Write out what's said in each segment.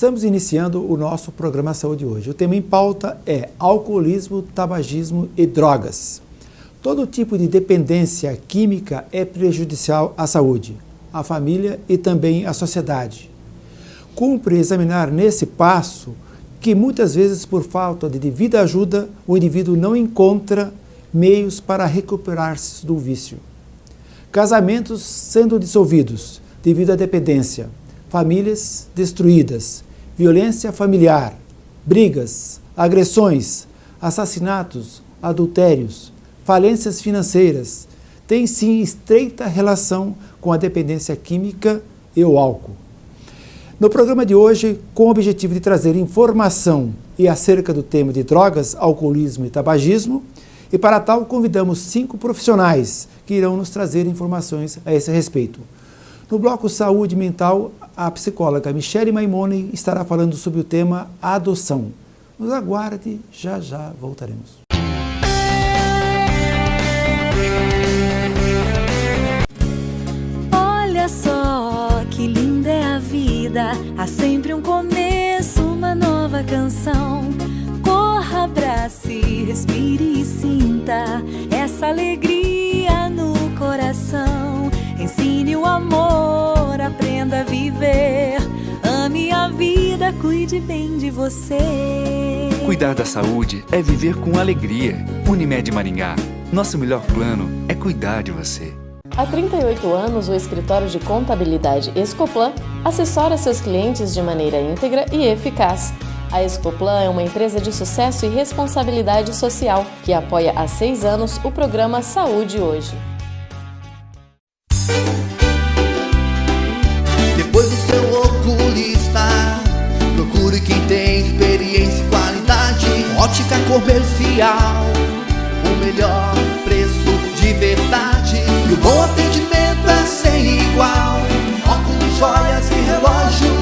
Estamos iniciando o nosso programa Saúde hoje. O tema em pauta é alcoolismo, tabagismo e drogas. Todo tipo de dependência química é prejudicial à saúde, à família e também à sociedade. Cumpre examinar nesse passo que muitas vezes por falta de devida ajuda o indivíduo não encontra meios para recuperar-se do vício. Casamentos sendo dissolvidos devido à dependência, famílias destruídas, violência familiar, brigas, agressões, assassinatos, adultérios, falências financeiras, têm sim estreita relação com a dependência química e o álcool. No programa de hoje, com o objetivo de trazer informação e acerca do tema de drogas, alcoolismo e tabagismo, e para tal convidamos 5 profissionais que irão nos trazer informações a esse respeito. No bloco Saúde Mental, a psicóloga Michele Maimone estará falando sobre o tema adoção. Nos aguarde, já voltaremos. Olha só que linda é a vida, há sempre um começo, uma nova canção. Corra, abrace, respire e sinta essa alegria no coração. Ensine o amor, aprenda a viver. Ame a vida, cuide bem de você. Cuidar da saúde é viver com alegria. Unimed Maringá, nosso melhor plano é cuidar de você. Há 38 anos, o escritório de contabilidade Escoplan assessora seus clientes de maneira íntegra e eficaz. A Escoplan é uma empresa de sucesso e responsabilidade social que apoia há 6 anos o programa Saúde Hoje. Depois do seu oculista, procure quem tem experiência e qualidade. Ótica Comercial, o melhor preço de verdade. E o bom atendimento é sem igual. Óculos, joias e relógios,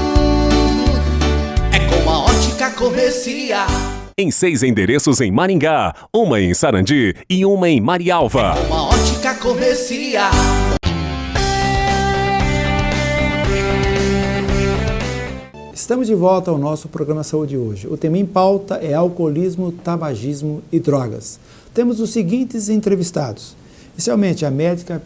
é com a Ótica Comercial. Em 6 endereços em Maringá, uma em Sarandi e uma em Marialva. É com a Ótica Comercial. Estamos de volta ao nosso programa Saúde hoje. O tema em pauta é alcoolismo, tabagismo e drogas. Temos os seguintes entrevistados. Inicialmente, a médica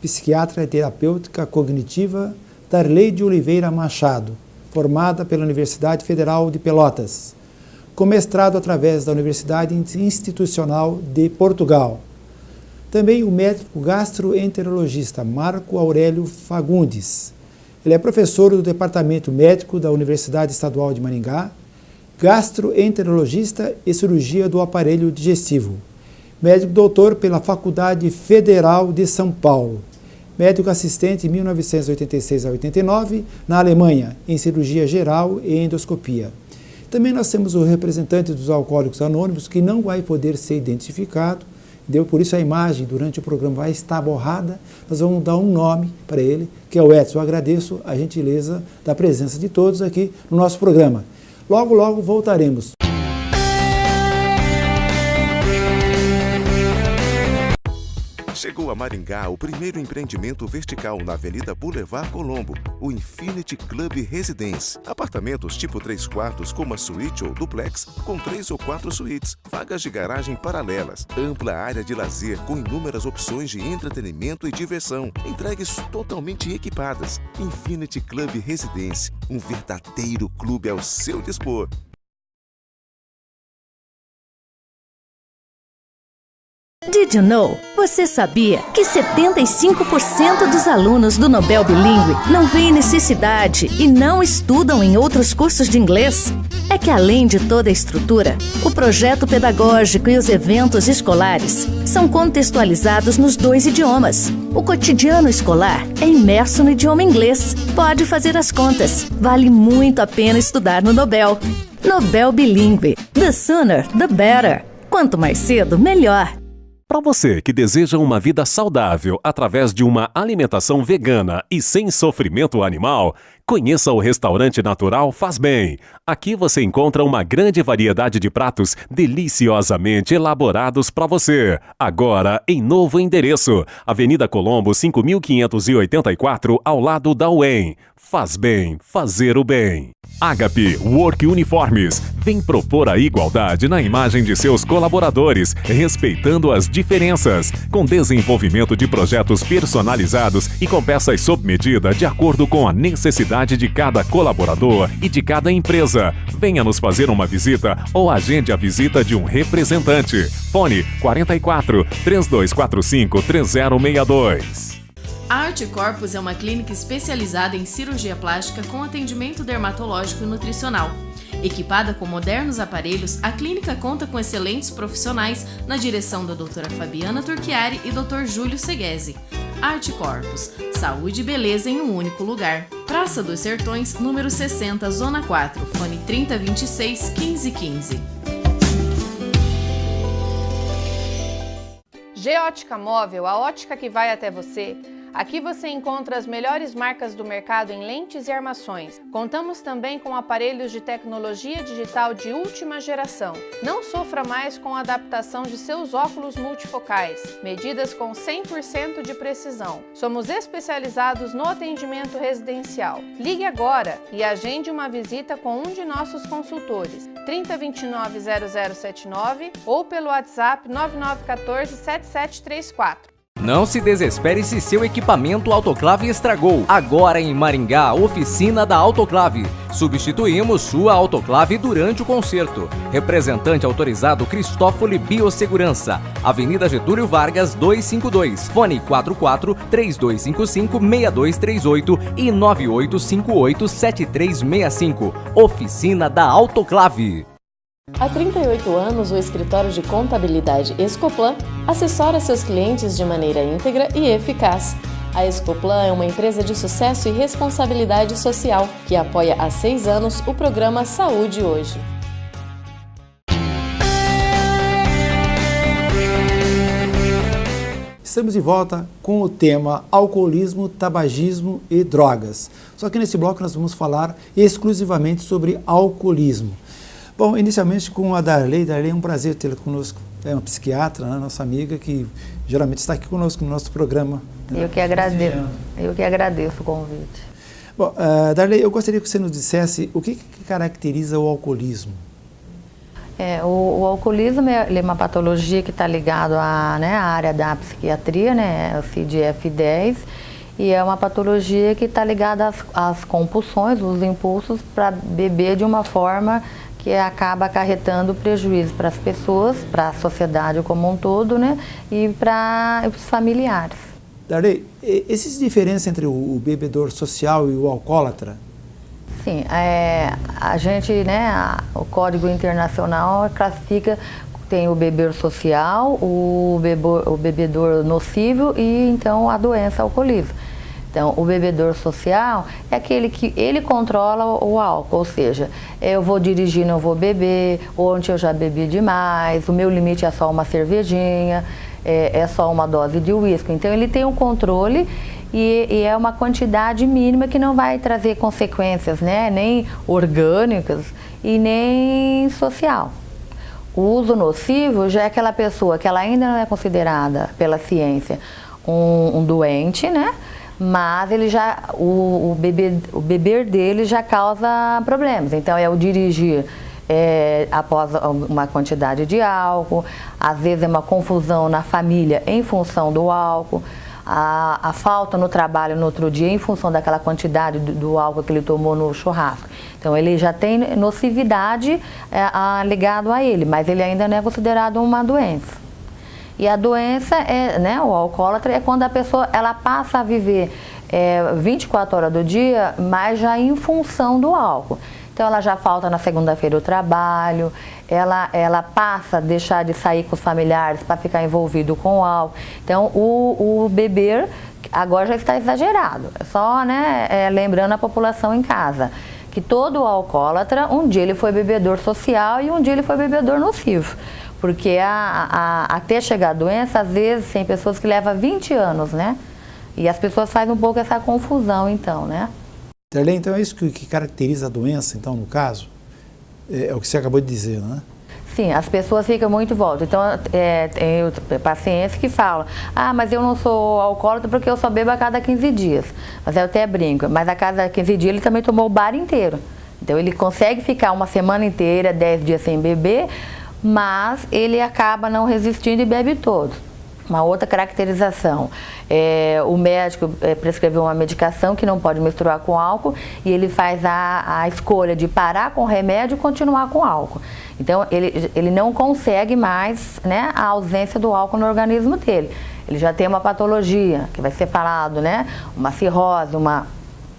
psiquiatra e terapêutica cognitiva Darleide Oliveira Machado, formada pela Universidade Federal de Pelotas, com mestrado através da Universidade Institucional de Portugal. Também o médico gastroenterologista Marco Aurélio Fagundes. Ele é professor do Departamento Médico da Universidade Estadual de Maringá, gastroenterologista e cirurgia do aparelho digestivo, médico doutor pela Faculdade Federal de São Paulo, médico assistente em 1986 a 89 na Alemanha, em cirurgia geral e endoscopia. Também nós temos o representante dos Alcoólicos Anônimos, que não vai poder ser identificado, por isso a imagem durante o programa vai estar borrada. Nós vamos dar um nome para ele, que é o Edson. Eu agradeço a gentileza da presença de todos aqui no nosso programa. Logo voltaremos. Chegou a Maringá o primeiro empreendimento vertical na Avenida Boulevard Colombo, o Infinity Club Residence. Apartamentos tipo 3 quartos com uma suíte ou duplex, com 3 ou 4 suítes, vagas de garagem paralelas, ampla área de lazer com inúmeras opções de entretenimento e diversão, entregues totalmente equipadas. Infinity Club Residence, um verdadeiro clube ao seu dispor. Did you know? Você sabia que 75% dos alunos do Nobel Bilíngue não veem necessidade e não estudam em outros cursos de inglês? É que além de toda a estrutura, o projeto pedagógico e os eventos escolares são contextualizados nos 2 idiomas. O cotidiano escolar é imerso no idioma inglês. Pode fazer as contas. Vale muito a pena estudar no Nobel. Nobel Bilíngue. The sooner, the better. Quanto mais cedo, melhor. Para você que deseja uma vida saudável através de uma alimentação vegana e sem sofrimento animal, conheça o restaurante natural Faz Bem. Aqui você encontra uma grande variedade de pratos deliciosamente elaborados para você. Agora em novo endereço, Avenida Colombo 5584, ao lado da UEM. Faz Bem, fazer o bem. Agape Work Uniformes vem propor a igualdade na imagem de seus colaboradores, respeitando as diferenças, com desenvolvimento de projetos personalizados e com peças sob medida de acordo com a necessidade de cada colaborador e de cada empresa. Venha nos fazer uma visita ou agende a visita de um representante. Fone 44 3245 3062. A Arte Corpus é uma clínica especializada em cirurgia plástica com atendimento dermatológico e nutricional. Equipada com modernos aparelhos, a clínica conta com excelentes profissionais na direção da doutora Fabiana Turchiari e Dr. Júlio Seguesi. Arte Corpus, saúde e beleza em um único lugar. Praça dos Sertões, número 60, Zona 4, fone 3026 1515. G-Ótica Móvel, a ótica que vai até você. Aqui você encontra as melhores marcas do mercado em lentes e armações. Contamos também com aparelhos de tecnologia digital de última geração. Não sofra mais com a adaptação de seus óculos multifocais, medidas com 100% de precisão. Somos especializados no atendimento residencial. Ligue agora e agende uma visita com um de nossos consultores, 3029-0079 ou pelo WhatsApp 9914-7734. Não se desespere se seu equipamento autoclave estragou. Agora em Maringá, oficina da autoclave. Substituímos sua autoclave durante o conserto. Representante autorizado Cristófoli Biossegurança. Avenida Getúlio Vargas 252. Fone 44-3255-6238 e 9858-7365. Oficina da autoclave. Há 38 anos, o escritório de contabilidade Escoplan assessora seus clientes de maneira íntegra e eficaz. A Escoplan é uma empresa de sucesso e responsabilidade social que apoia há 6 anos o programa Saúde Hoje. Estamos de volta com o tema alcoolismo, tabagismo e drogas. Só que nesse bloco nós vamos falar exclusivamente sobre alcoolismo. Bom, inicialmente com a Darley. Darley, é um prazer tê-la conosco. É uma psiquiatra, né, nossa amiga, que geralmente está aqui conosco no nosso programa. Eu que agradeço o convite. Bom, Darley, eu gostaria que você nos dissesse o que caracteriza o alcoolismo. O alcoolismo é uma patologia que está ligada à área da psiquiatria, né, o CID-10, e é uma patologia que está ligada às compulsões, os impulsos para beber de uma forma que acaba acarretando prejuízo para as pessoas, para a sociedade como um todo, né, e para os familiares. Darley, existe diferença entre o bebedor social e o alcoólatra? Sim, a gente, o Código Internacional classifica, tem o bebedor social, o bebedor nocivo e então a doença alcoolismo. Então, o bebedor social é aquele que ele controla o álcool, ou seja, eu vou dirigir, não vou beber, ontem eu já bebi demais, o meu limite é só uma cervejinha, é só uma dose de uísque. Então, ele tem um controle e é uma quantidade mínima que não vai trazer consequências, nem orgânicas e nem social. O uso nocivo já é aquela pessoa que ela ainda não é considerada pela ciência um doente, mas ele o beber dele já causa problemas. Então é o dirigir após uma quantidade de álcool, às vezes é uma confusão na família em função do álcool, a falta no trabalho no outro dia em função daquela quantidade do álcool que ele tomou no churrasco. Então ele já tem nocividade ligado a ele, mas ele ainda não é considerado uma doença. E a doença, o alcoólatra, é quando a pessoa ela passa a viver 24 horas do dia, mas já em função do álcool. Então ela já falta na segunda-feira o trabalho, ela passa a deixar de sair com os familiares para ficar envolvido com o álcool. Então o beber agora já está exagerado. Só lembrando a população em casa, que todo alcoólatra, um dia ele foi bebedor social e um dia ele foi bebedor nocivo. Porque até chegar a doença, às vezes, tem pessoas que levam 20 anos, E as pessoas fazem um pouco essa confusão, então, Darley, então é isso que caracteriza a doença, então, no caso? É o que você acabou de dizer, Sim, as pessoas ficam muito em volta. Então, tem pacientes que falam, mas eu não sou alcoólatra porque eu só bebo a cada 15 dias. Mas eu até brinco, mas a cada 15 dias ele também tomou o bar inteiro. Então ele consegue ficar uma semana inteira, 10 dias sem beber, mas ele acaba não resistindo e bebe todos. Uma outra caracterização, o médico prescreveu uma medicação que não pode misturar com álcool e ele faz a escolha de parar com o remédio e continuar com o álcool. Então ele não consegue mais, né, a ausência do álcool no organismo dele. Ele já tem uma patologia, que vai ser falado, né, uma cirrose,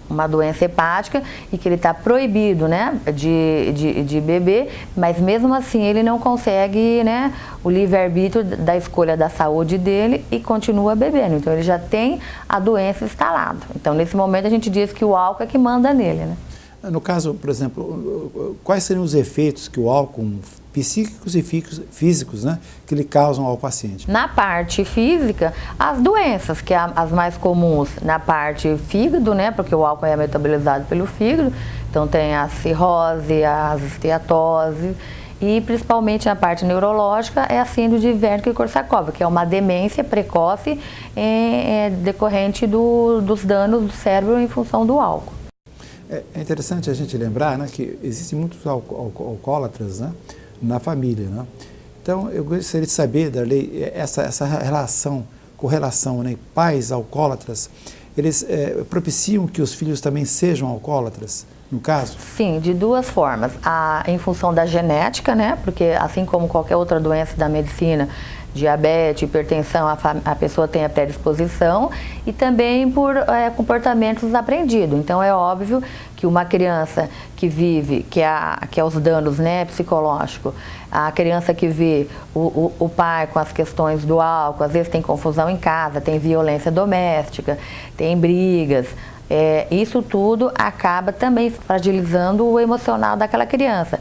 uma doença hepática e que ele está proibido, né, de beber, mas mesmo assim ele não consegue, né, o livre-arbítrio da escolha da saúde dele e continua bebendo. Então ele já tem a doença instalada. Então nesse momento a gente diz que o álcool é que manda nele, né? No caso, por exemplo, quais seriam os efeitos que o álcool, psíquicos e físicos, né, que ele causam ao paciente? Na parte física, as doenças, que as mais comuns na parte fígado, né, porque o álcool é metabolizado pelo fígado, então tem a cirrose, a esteatose, e principalmente na parte neurológica é a síndrome de Wernicke-Korsakoff, que é uma demência precoce decorrente dos danos do cérebro em função do álcool. É interessante a gente lembrar, né, que existem muitos alcoólatras, né, na família, né? Então eu gostaria de saber, Darley, essa correlação, né, pais alcoólatras, eles propiciam que os filhos também sejam alcoólatras, no caso? Sim, de duas formas. Em função da genética, né, porque assim como qualquer outra doença da medicina, diabetes, hipertensão, a pessoa tem a predisposição, e também por comportamentos aprendidos. Então é óbvio que uma criança que vive, que é os danos, né, psicológicos, a criança que vê o pai com as questões do álcool, às vezes tem confusão em casa, tem violência doméstica, tem brigas, isso tudo acaba também fragilizando o emocional daquela criança.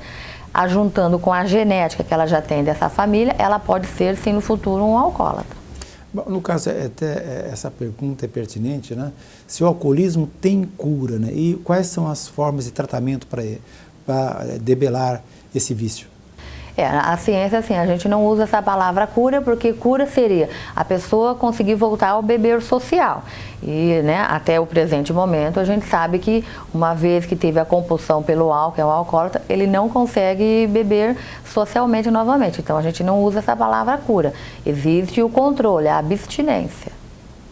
Ajuntando com a genética que ela já tem dessa família, ela pode ser, sim, no futuro, um alcoólatra. Bom, no caso, até essa pergunta é pertinente, né? Se o alcoolismo tem cura, né? E quais são as formas de tratamento para debelar esse vício? A ciência, assim, a gente não usa essa palavra cura, porque cura seria a pessoa conseguir voltar ao beber social. E, né, até o presente momento, a gente sabe que uma vez que teve a compulsão pelo álcool, é um alcoólatra, ele não consegue beber socialmente novamente. Então, a gente não usa essa palavra cura. Existe o controle, a abstinência,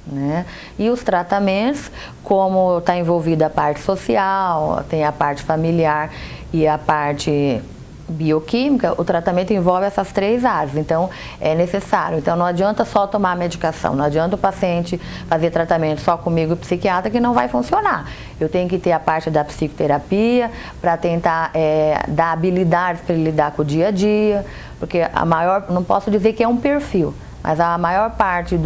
né? E os tratamentos, como está envolvida a parte social, tem a parte familiar e a parte bioquímica, o tratamento envolve essas três áreas, então é necessário. Então não adianta só tomar a medicação, não adianta o paciente fazer tratamento só comigo, psiquiatra, que não vai funcionar. Eu tenho que ter a parte da psicoterapia para tentar dar habilidades para ele lidar com o dia a dia, porque não posso dizer que é um perfil, mas a maior parte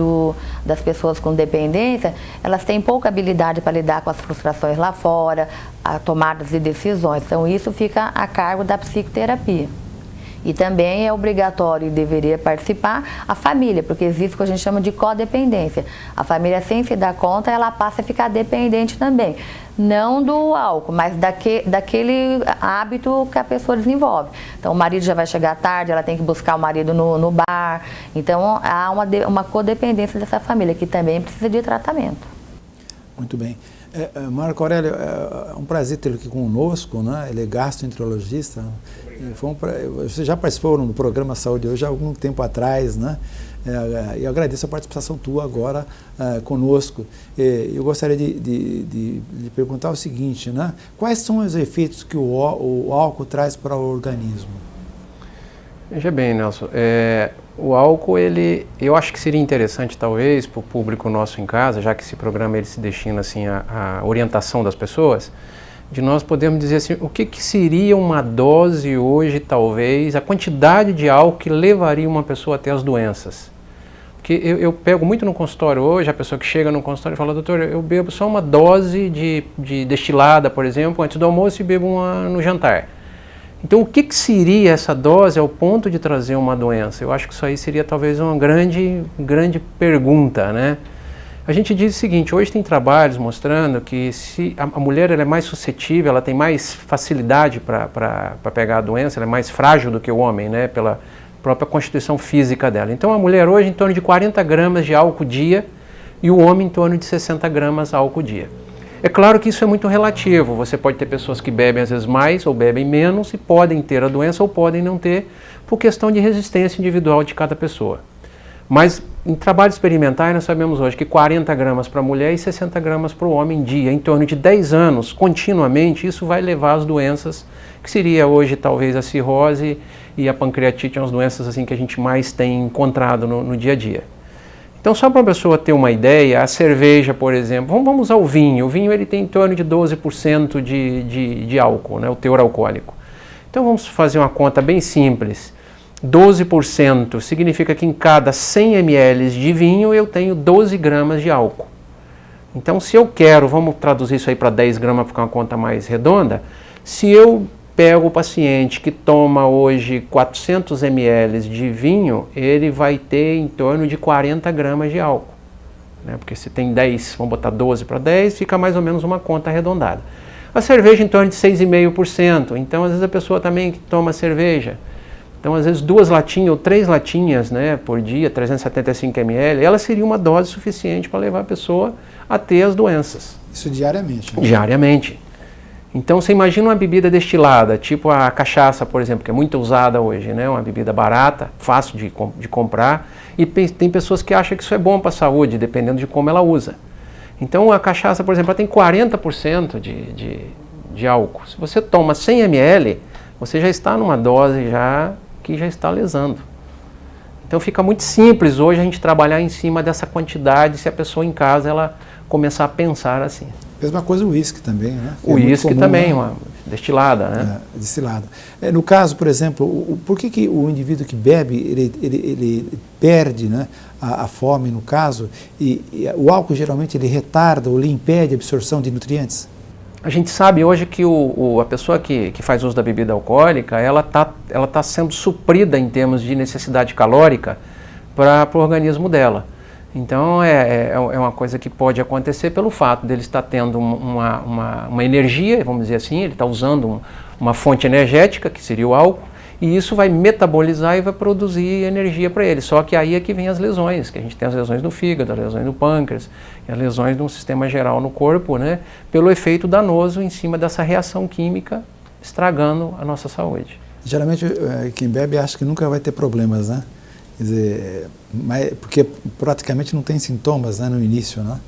das pessoas com dependência, elas têm pouca habilidade para lidar com as frustrações lá fora, a tomadas de decisões. Então isso fica a cargo da psicoterapia. E também é obrigatório e deveria participar a família, porque existe o que a gente chama de codependência. A família, sem se dar conta, ela passa a ficar dependente também. Não do álcool, mas daquele hábito que a pessoa desenvolve. Então o marido já vai chegar tarde, ela tem que buscar o marido no bar. Então há uma codependência dessa família, que também precisa de tratamento. Muito bem. Marco Aurélio, é um prazer tê-lo aqui conosco, né? Ele é gastroenterologista. Você já participou no programa Saúde Hoje há algum tempo atrás, né? E eu agradeço a participação tua agora conosco. Eu gostaria de perguntar o seguinte, né? Quais são os efeitos que o álcool traz para o organismo? Veja bem, Nelson, o álcool, eu acho que seria interessante, talvez, para o público nosso em casa, já que esse programa ele se destina assim, à orientação das pessoas, de nós podermos dizer assim, o que seria uma dose hoje, talvez, a quantidade de álcool que levaria uma pessoa até as doenças. Porque eu pego muito no consultório hoje, a pessoa que chega no consultório e fala, doutor, eu bebo só uma dose de destilada, por exemplo, antes do almoço e bebo uma no jantar. Então, o que seria essa dose ao ponto de trazer uma doença? Eu acho que isso aí seria talvez uma grande pergunta, né? A gente diz o seguinte, hoje tem trabalhos mostrando que se a mulher ela é mais suscetível, ela tem mais facilidade para pegar a doença, ela é mais frágil do que o homem, né? Pela própria constituição física dela. Então, a mulher hoje em torno de 40 gramas de álcool dia e o homem em torno de 60 gramas de álcool dia. É claro que isso é muito relativo, você pode ter pessoas que bebem às vezes mais ou bebem menos e podem ter a doença ou podem não ter, por questão de resistência individual de cada pessoa. Mas em trabalhos experimentais nós sabemos hoje que 40 gramas para a mulher e 60 gramas para o homem dia, em torno de 10 anos, continuamente, isso vai levar às doenças, que seria hoje talvez a cirrose e a pancreatite, são as doenças assim que a gente mais tem encontrado no dia a dia. Então, só para a pessoa ter uma ideia, a cerveja, por exemplo, vamos usar o vinho. O vinho ele tem em torno de 12% de álcool, né, o teor alcoólico. Então, vamos fazer uma conta bem simples. 12% significa que em cada 100 ml de vinho eu tenho 12 gramas de álcool. Então, se eu quero, vamos traduzir isso aí para 10 gramas para ficar uma conta mais redonda, se eu pego o paciente que toma hoje 400 ml de vinho, ele vai ter em torno de 40 gramas de álcool. Né? Porque se tem 10, vamos botar 12 para 10, fica mais ou menos uma conta arredondada. A cerveja em torno de 6,5%. Então, às vezes a pessoa também que toma cerveja, então às vezes 2 latinhas ou 3 latinhas, né, por dia, 375 ml, ela seria uma dose suficiente para levar a pessoa a ter as doenças. Isso diariamente? Né? Diariamente. Então você imagina uma bebida destilada, tipo a cachaça, por exemplo, que é muito usada hoje, né? Uma bebida barata, fácil de comprar, e tem pessoas que acham que isso é bom para a saúde, dependendo de como ela usa. Então a cachaça, por exemplo, ela tem 40% de álcool. Se você toma 100 ml, você já está numa dose que já está lesando. Então fica muito simples hoje a gente trabalhar em cima dessa quantidade, se a pessoa em casa ela começar a pensar assim. Mesma coisa o uísque também, né? O uísque também, uma destilada, né? Destilada. No caso, por exemplo, por que o indivíduo que bebe, ele perde, né, a fome, no caso, e o álcool geralmente ele retarda ou ele impede a absorção de nutrientes? A gente sabe hoje que a pessoa que faz uso da bebida alcoólica, ela tá sendo suprida em termos de necessidade calórica para o organismo dela. Então é uma coisa que pode acontecer pelo fato dele estar tendo uma energia, vamos dizer assim, ele está usando uma fonte energética, que seria o álcool, e isso vai metabolizar e vai produzir energia para ele. Só que aí é que vem as lesões, que a gente tem as lesões no fígado, as lesões no pâncreas, e as lesões no sistema geral no corpo, né, pelo efeito danoso em cima dessa reação química, estragando a nossa saúde. Geralmente quem bebe acha que nunca vai ter problemas, né? Quer dizer, porque praticamente não tem sintomas, né, no início, né?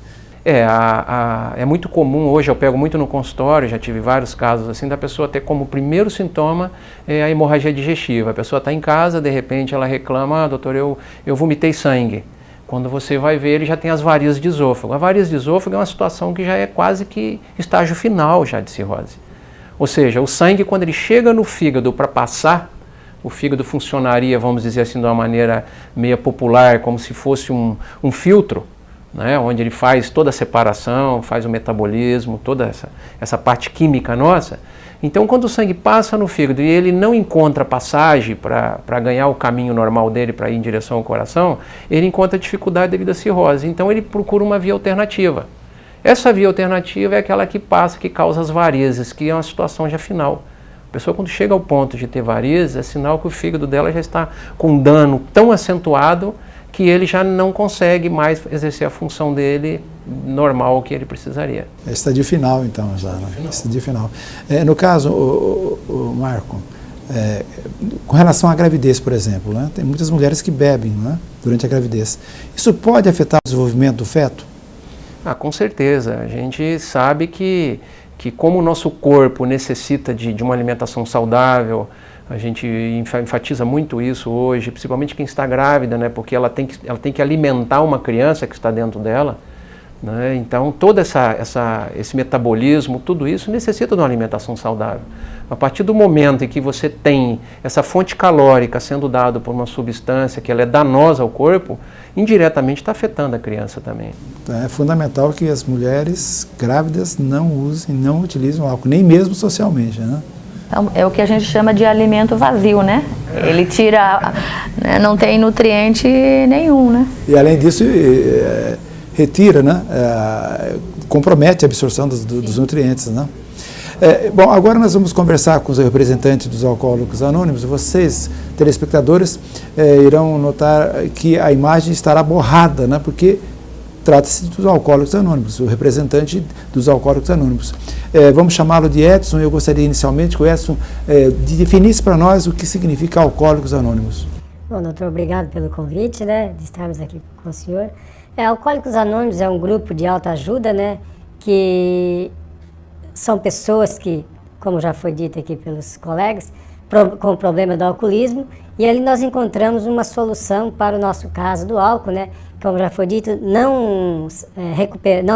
É muito comum hoje, eu pego muito no consultório, já tive vários casos assim, da pessoa ter como primeiro sintoma a hemorragia digestiva. A pessoa está em casa, de repente ela reclama, doutor, eu vomitei sangue. Quando você vai ver, ele já tem as varizes de esôfago. A varize de esôfago é uma situação que já é quase que estágio final já de cirrose. Ou seja, o sangue, quando ele chega no fígado para passar, o fígado funcionaria, vamos dizer assim, de uma maneira meio popular, como se fosse um filtro, né, onde ele faz toda a separação, faz o metabolismo, toda essa parte química nossa. Então, quando o sangue passa no fígado e ele não encontra passagem para ganhar o caminho normal dele para ir em direção ao coração, ele encontra dificuldade devido à cirrose. Então, ele procura uma via alternativa. Essa via alternativa é aquela que passa, que causa as varizes, que é uma situação já final. A pessoa, quando chega ao ponto de ter varizes, é sinal que o fígado dela já está com um dano tão acentuado que ele já não consegue mais exercer a função dele normal que ele precisaria. É estadio final, então, já, né? Estadio final. No caso, o Marco, com relação à gravidez, por exemplo, né? Tem muitas mulheres que bebem, né, durante a gravidez. Isso pode afetar o desenvolvimento do feto? Com certeza. A gente sabe que como o nosso corpo necessita de uma alimentação saudável, a gente enfatiza muito isso hoje, principalmente quem está grávida, né, porque ela tem que alimentar uma criança que está dentro dela, né, então todo esse metabolismo, tudo isso necessita de uma alimentação saudável. A partir do momento em que você tem essa fonte calórica sendo dada por uma substância que ela é danosa ao corpo, indiretamente está afetando a criança também. É fundamental que as mulheres grávidas não utilizem álcool, nem mesmo socialmente, né? É o que a gente chama de alimento vazio, né? Ele tira, né, não tem nutriente nenhum, né? E além disso, retira, né? Compromete a absorção dos nutrientes, né? Bom, agora nós vamos conversar com os representantes dos Alcoólicos Anônimos. Vocês, telespectadores, irão notar que a imagem estará borrada, né? Porque trata-se dos Alcoólicos Anônimos, o representante dos Alcoólicos Anônimos. Vamos chamá-lo de Edson. Eu gostaria inicialmente que o Edson definisse para nós o que significa Alcoólicos Anônimos. Bom, doutor, obrigado pelo convite, né, de estarmos aqui com o senhor. Alcoólicos Anônimos é um grupo de autoajuda, né, que são pessoas que, como já foi dito aqui pelos colegas, com o problema do alcoolismo, e ali nós encontramos uma solução para o nosso caso do álcool, né, como já foi dito, não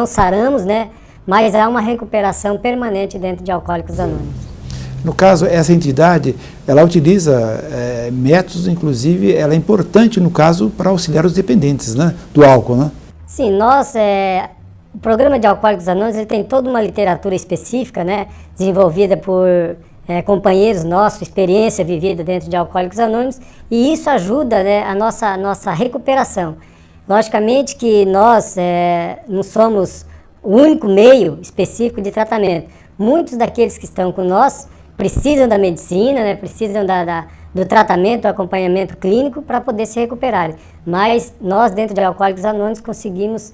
saramos, né, mas há uma recuperação permanente dentro de Alcoólicos Anônimos. No caso, essa entidade, ela utiliza métodos, inclusive, ela é importante, no caso, para auxiliar os dependentes, né, do álcool, né? Sim, o programa de Alcoólicos Anônimos, ele tem toda uma literatura específica, né, desenvolvida por companheiros nossos, experiência vivida dentro de Alcoólicos Anônimos, e isso ajuda, né, a nossa recuperação. Logicamente que nós não somos o único meio específico de tratamento. Muitos daqueles que estão com nós precisam da medicina, né, precisam do tratamento, do acompanhamento clínico para poder se recuperarem. Mas nós, dentro de Alcoólicos Anônimos, conseguimos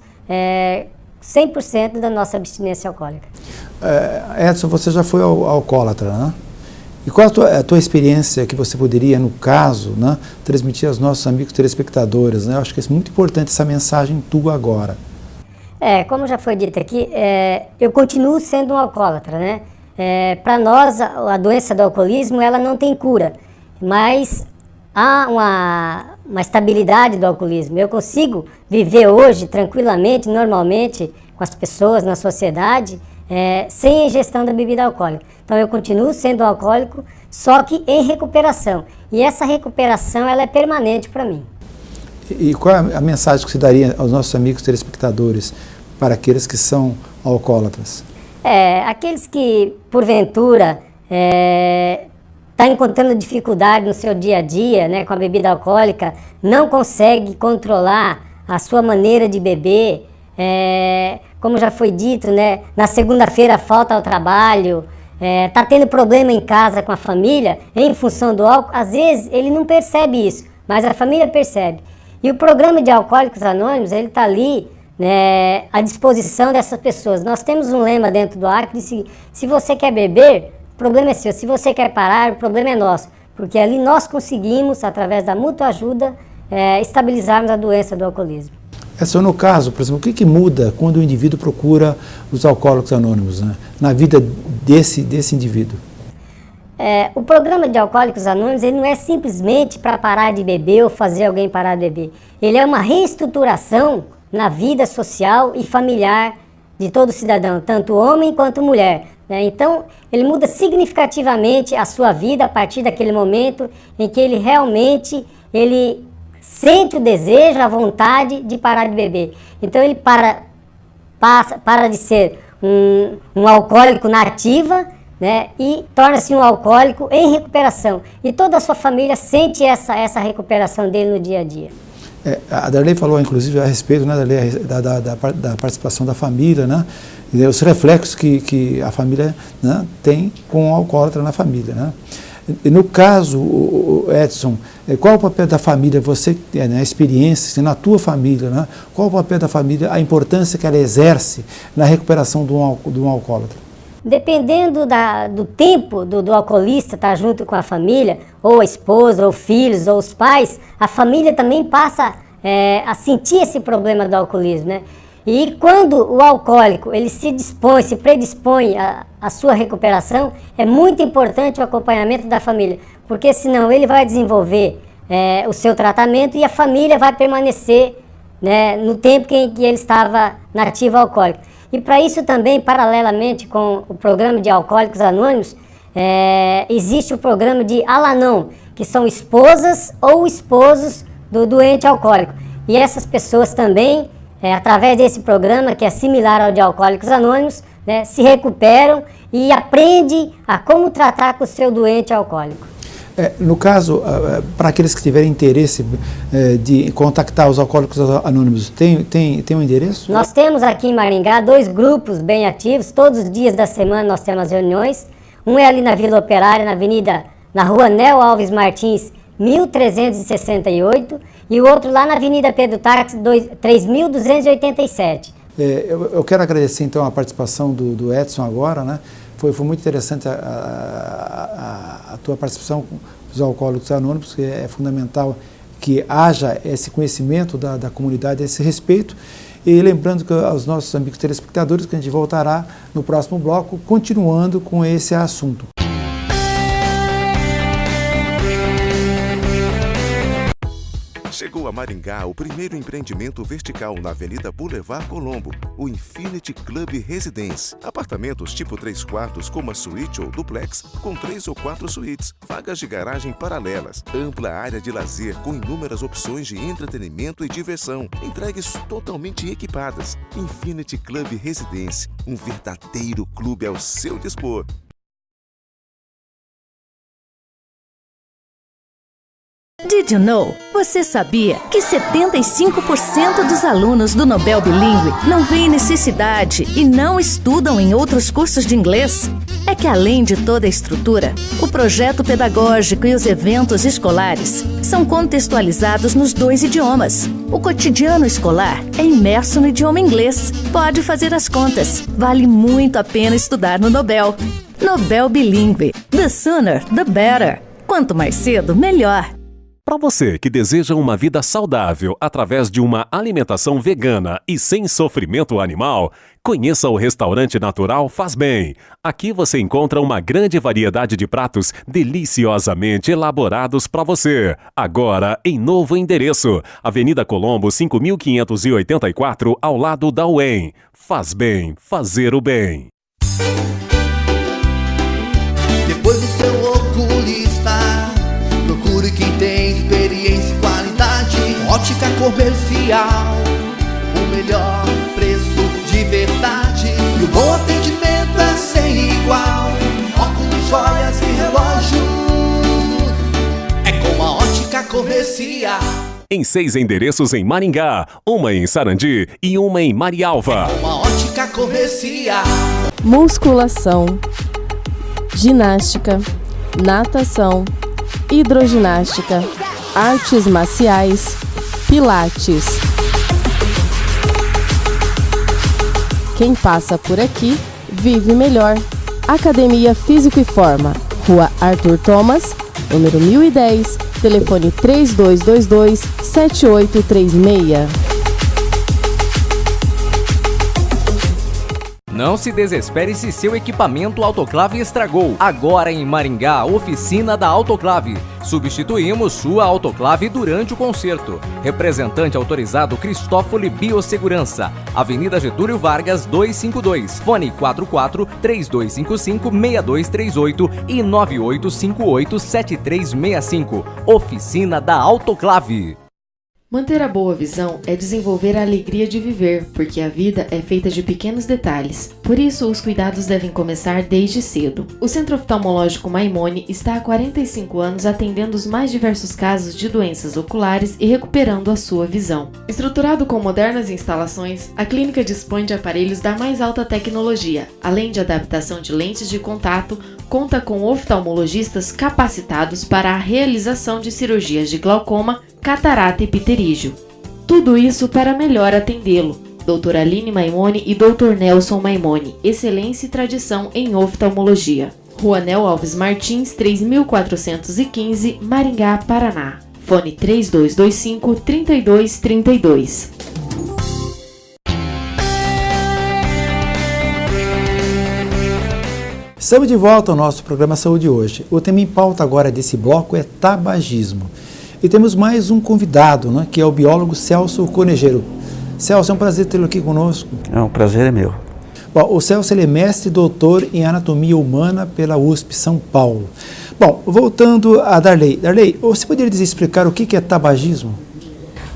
100% da nossa abstinência alcoólica. Edson, você já foi alcoólatra, né? E qual a tua experiência que você poderia, no caso, né, transmitir aos nossos amigos telespectadores, né? Eu acho que é muito importante essa mensagem tua agora. Como já foi dito aqui, eu continuo sendo um alcoólatra, né? Para nós, a doença do alcoolismo, ela não tem cura, mas há uma estabilidade do alcoolismo. Eu consigo viver hoje tranquilamente, normalmente, com as pessoas, na sociedade, sem a ingestão da bebida alcoólica. Então eu continuo sendo alcoólico, só que em recuperação. E essa recuperação, ela é permanente para mim. E qual é a mensagem que você daria aos nossos amigos telespectadores para aqueles que são alcoólatras? Aqueles que, porventura, está encontrando dificuldade no seu dia a dia, né, com a bebida alcoólica, não consegue controlar a sua maneira de beber, como já foi dito, né, na segunda-feira falta ao trabalho, está tendo problema em casa com a família, em função do álcool, às vezes ele não percebe isso, mas a família percebe. E o programa de Alcoólicos Anônimos, ele está ali, né, à disposição dessas pessoas. Nós temos um lema dentro do ARC de seguir: se você quer beber, o problema é seu; se você quer parar, o problema é nosso. Porque ali nós conseguimos, através da mútua ajuda, estabilizarmos a doença do alcoolismo. No caso, por exemplo, o que muda quando o indivíduo procura os Alcoólicos Anônimos, né, na vida desse indivíduo? O programa de Alcoólicos Anônimos, ele não é simplesmente para parar de beber ou fazer alguém parar de beber. Ele é uma reestruturação na vida social e familiar de todo cidadão, tanto homem quanto mulher, né? Então, ele muda significativamente a sua vida a partir daquele momento em que ele realmente sente o desejo, a vontade de parar de beber. Então, ele para de ser um alcoólico na ativa, né, e torna-se um alcoólico em recuperação. E toda a sua família sente essa recuperação dele no dia a dia. A Darley falou, inclusive, a respeito, né, da participação da família, né, e os reflexos que a família, né, tem com o alcoólatra na família, né. E no caso, Edson, qual o papel da família, você tem, né, a experiência, na tua família, né, qual o papel da família, a importância que ela exerce na recuperação de um alcoólatra? Dependendo do tempo do alcoolista estar junto com a família, ou a esposa, ou filhos, ou os pais, a família também passa a sentir esse problema do alcoolismo, né? E quando o alcoólico ele se predispõe à sua recuperação, é muito importante o acompanhamento da família, porque senão ele vai desenvolver o seu tratamento e a família vai permanecer, né, no tempo que ele estava na ativa alcoólica. E para isso também, paralelamente com o programa de Alcoólicos Anônimos, existe o programa de Al-Anon, que são esposas ou esposos do doente alcoólico. E essas pessoas também, através desse programa, que é similar ao de Alcoólicos Anônimos, né, se recuperam e aprendem a como tratar com o seu doente alcoólico. No caso, para aqueles que tiverem interesse de contactar os Alcoólicos Anônimos, tem um endereço? Nós temos aqui em Maringá 2 grupos bem ativos. Todos os dias da semana nós temos reuniões. Um é ali na Vila Operária, na Rua Nel Alves Martins, 1368. e o outro lá na Avenida Pedro Táxi, 3.287. Eu quero agradecer então a participação do Edson agora, né? Foi muito interessante a tua participação com os Alcoólicos Anônimos, que é fundamental que haja esse conhecimento da comunidade, esse respeito. E lembrando que aos nossos amigos telespectadores que a gente voltará no próximo bloco, continuando com esse assunto. Chegou a Maringá o primeiro empreendimento vertical na Avenida Boulevard Colombo, o Infinity Club Residence. Apartamentos tipo 3 quartos com uma suíte ou duplex, com 3 ou 4 suítes, vagas de garagem paralelas, ampla área de lazer com inúmeras opções de entretenimento e diversão, entregues totalmente equipadas. Infinity Club Residence, um verdadeiro clube ao seu dispor. Did you know? Você sabia que 75% dos alunos do Nobel Bilíngue não veem necessidade e não estudam em outros cursos de inglês? É que além de toda a estrutura, o projeto pedagógico e os eventos escolares são contextualizados nos 2 idiomas. O cotidiano escolar é imerso no idioma inglês. Pode fazer as contas. Vale muito a pena estudar no Nobel. Nobel Bilíngue. The sooner, the better. Quanto mais cedo, melhor. Para você que deseja uma vida saudável através de uma alimentação vegana e sem sofrimento animal, conheça o restaurante natural Faz Bem. Aqui você encontra uma grande variedade de pratos deliciosamente elaborados para você. Agora em novo endereço, Avenida Colombo 5.584, ao lado da UEM. Faz Bem, fazer o bem. Depois do seu oculista, procure quem tem experiência e qualidade. Ótica comercial, o melhor preço de verdade. E o bom atendimento é sem igual. Óculos, joias e relógios, é com a Ótica Comercial. Em 6 endereços em Maringá, uma em Sarandi e uma em Marialva. É com a Ótica Comercial. Musculação, ginástica, natação, hidroginástica, artes marciais, pilates. Quem passa por aqui vive melhor. Academia Físico e Forma, Rua Arthur Thomas, número 1010, telefone 3222-7836. Não se desespere se seu equipamento autoclave estragou. Agora em Maringá, oficina da autoclave. Substituímos sua autoclave durante o conserto. Representante autorizado Cristófoli Biossegurança. Avenida Getúlio Vargas 252. Fone 44-3255-6238 e 9858-7365. Oficina da autoclave. Manter a boa visão é desenvolver a alegria de viver, porque a vida é feita de pequenos detalhes. Por isso, os cuidados devem começar desde cedo. O Centro Oftalmológico Maimone está há 45 anos atendendo os mais diversos casos de doenças oculares e recuperando a sua visão. Estruturado com modernas instalações, a clínica dispõe de aparelhos da mais alta tecnologia, além de adaptação de lentes de contato, conta com oftalmologistas capacitados para a realização de cirurgias de glaucoma, catarata e pterígio. Tudo isso para melhor atendê-lo. Doutora Aline Maimone e Dr. Nelson Maimone, excelência e tradição em oftalmologia. Rua Nel Alves Martins, 3415, Maringá, Paraná. Fone 3225-3232. Estamos de volta ao nosso programa Saúde Hoje. O tema em pauta agora desse bloco é tabagismo. E temos mais um convidado, né, que é o biólogo Celso Conejeiro. Celso, é um prazer tê-lo aqui conosco. Um prazer é meu. Bom, o Celso ele é mestre e doutor em anatomia humana pela USP São Paulo. Bom, voltando a Darley. Darley, você poderia explicar o que é tabagismo?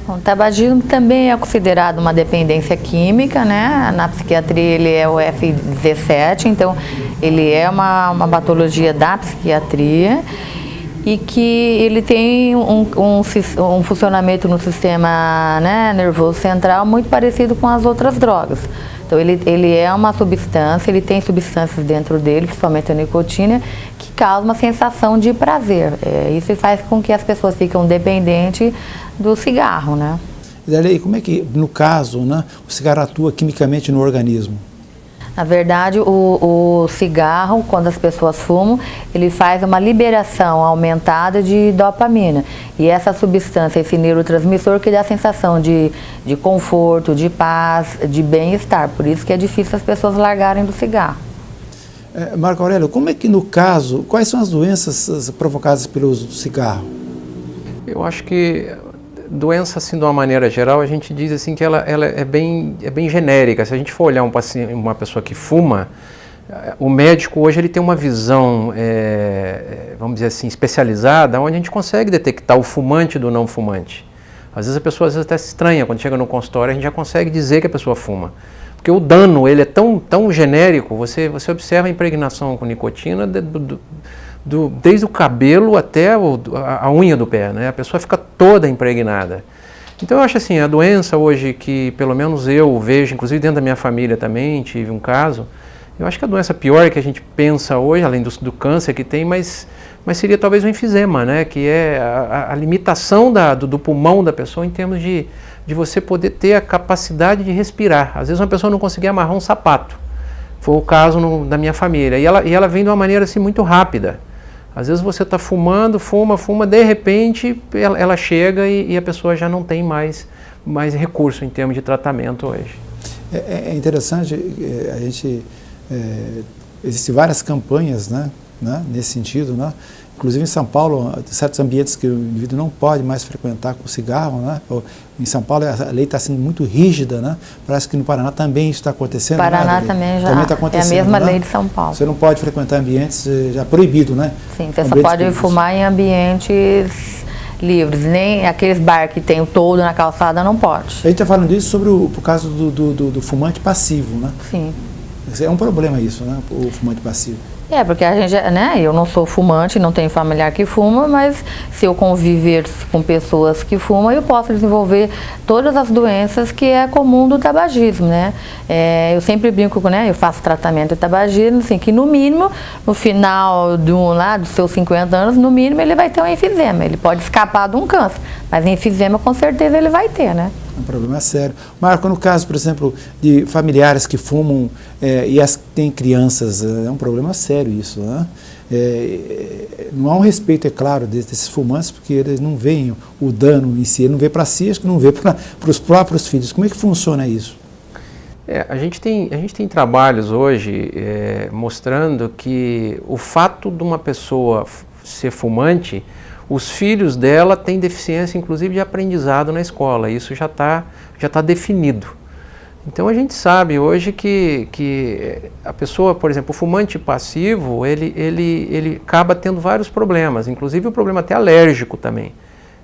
O tabagismo também é considerado uma dependência química, né? Na psiquiatria ele é o F17, então ele é uma patologia da psiquiatria e que ele tem um funcionamento no sistema, né, nervoso central muito parecido com as outras drogas. Então ele é uma substância, ele tem substâncias dentro dele, principalmente a nicotina, que causa uma sensação de prazer. Isso faz com que as pessoas fiquem dependentes do cigarro, né? E como é que, no caso, né, o cigarro atua quimicamente no organismo? Na verdade, o cigarro, quando as pessoas fumam, ele faz uma liberação aumentada de dopamina. E essa substância, esse neurotransmissor, que dá a sensação de conforto, de paz, de bem-estar. Por isso que é difícil as pessoas largarem do cigarro. Marco Aurélio, como é que, no caso, quais são as doenças provocadas pelo uso do cigarro? Eu acho que doença, assim, de uma maneira geral, a gente diz assim que ela é bem genérica. Se a gente for olhar uma pessoa que fuma, o médico hoje ele tem uma visão, vamos dizer assim, especializada, onde a gente consegue detectar o fumante do não fumante. Às vezes a pessoa até se estranha, quando chega no consultório, a gente já consegue dizer que a pessoa fuma. Porque o dano ele é tão genérico, você observa a impregnação com nicotina desde o cabelo até a unha do pé, né? A pessoa fica toda impregnada. Então eu acho assim, a doença hoje que pelo menos eu vejo, inclusive dentro da minha família também, tive um caso, eu acho que a doença pior que a gente pensa hoje, além do câncer que tem, mas seria talvez o enfisema, né? Que é a limitação do pulmão da pessoa em termos de você poder ter a capacidade de respirar. Às vezes uma pessoa não conseguia amarrar um sapato. Foi o caso da minha família. E ela vem de uma maneira assim muito rápida. Às vezes você está fumando, fuma, de repente ela chega e a pessoa já não tem mais recurso em termos de tratamento hoje. É interessante, existem várias campanhas, né, nesse sentido, né? Inclusive em São Paulo, certos ambientes que o indivíduo não pode mais frequentar com cigarro, né? Em São Paulo a lei está sendo muito rígida, né? Parece que no Paraná também isso está acontecendo. Paraná também já está acontecendo, é a mesma né? lei de São Paulo. Você não pode frequentar ambientes já proibido, né? Sim, você só pode fumar em ambientes livres, nem aqueles bar que tem o toldo na calçada não pode. A gente está falando disso por causa do fumante passivo, né? Sim. É um problema isso, né? O fumante passivo. Porque a gente, né, eu não sou fumante, não tenho familiar que fuma, mas se eu conviver com pessoas que fumam, eu posso desenvolver todas as doenças que é comum do tabagismo, né? Eu sempre brinco, né, eu faço tratamento de tabagismo, assim, que no mínimo, no final dos seus 50 anos, no mínimo ele vai ter um enfisema, ele pode escapar de um câncer, mas enfisema com certeza ele vai ter, né? É um problema sério. Marco, no caso, por exemplo, de familiares que fumam e têm crianças, é um problema sério isso, né? Não há um respeito, é claro, desses fumantes, porque eles não veem o dano em si, ele não vê para si, acho que não vê para os próprios filhos. Como é que funciona isso? A gente tem trabalhos hoje mostrando que o fato de uma pessoa ser fumante, os filhos dela têm deficiência, inclusive, de aprendizado na escola. Isso já tá definido. Então, a gente sabe hoje que a pessoa, por exemplo, o fumante passivo, ele acaba tendo vários problemas, inclusive o problema até alérgico também.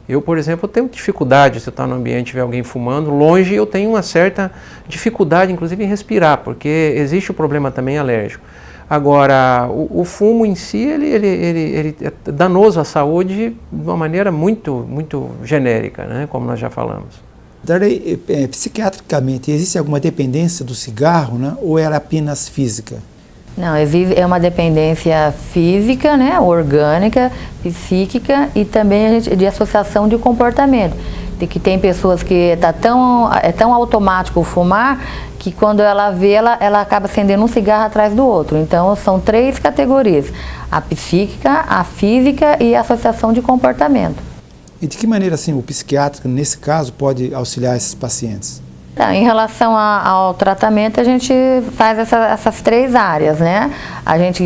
Eu, por exemplo, tenho dificuldade, se eu estou no ambiente e ver alguém fumando, longe eu tenho uma certa dificuldade, inclusive, em respirar, porque existe o problema também alérgico. Agora, o fumo em si, ele é danoso à saúde de uma maneira muito genérica, né, como nós já falamos. Darley, psiquiatricamente, existe alguma dependência do cigarro, né, ou ela é apenas física? Não, é uma dependência física, né, orgânica, psíquica e também de associação de comportamento. Que tem pessoas que é tão automático fumar que quando ela vê, ela acaba acendendo um cigarro atrás do outro. Então, são 3 categorias: a psíquica, a física e a associação de comportamento. E de que maneira, assim, o psiquiátrico, nesse caso, pode auxiliar esses pacientes? Em relação ao tratamento, a gente faz essas 3 áreas, né? A gente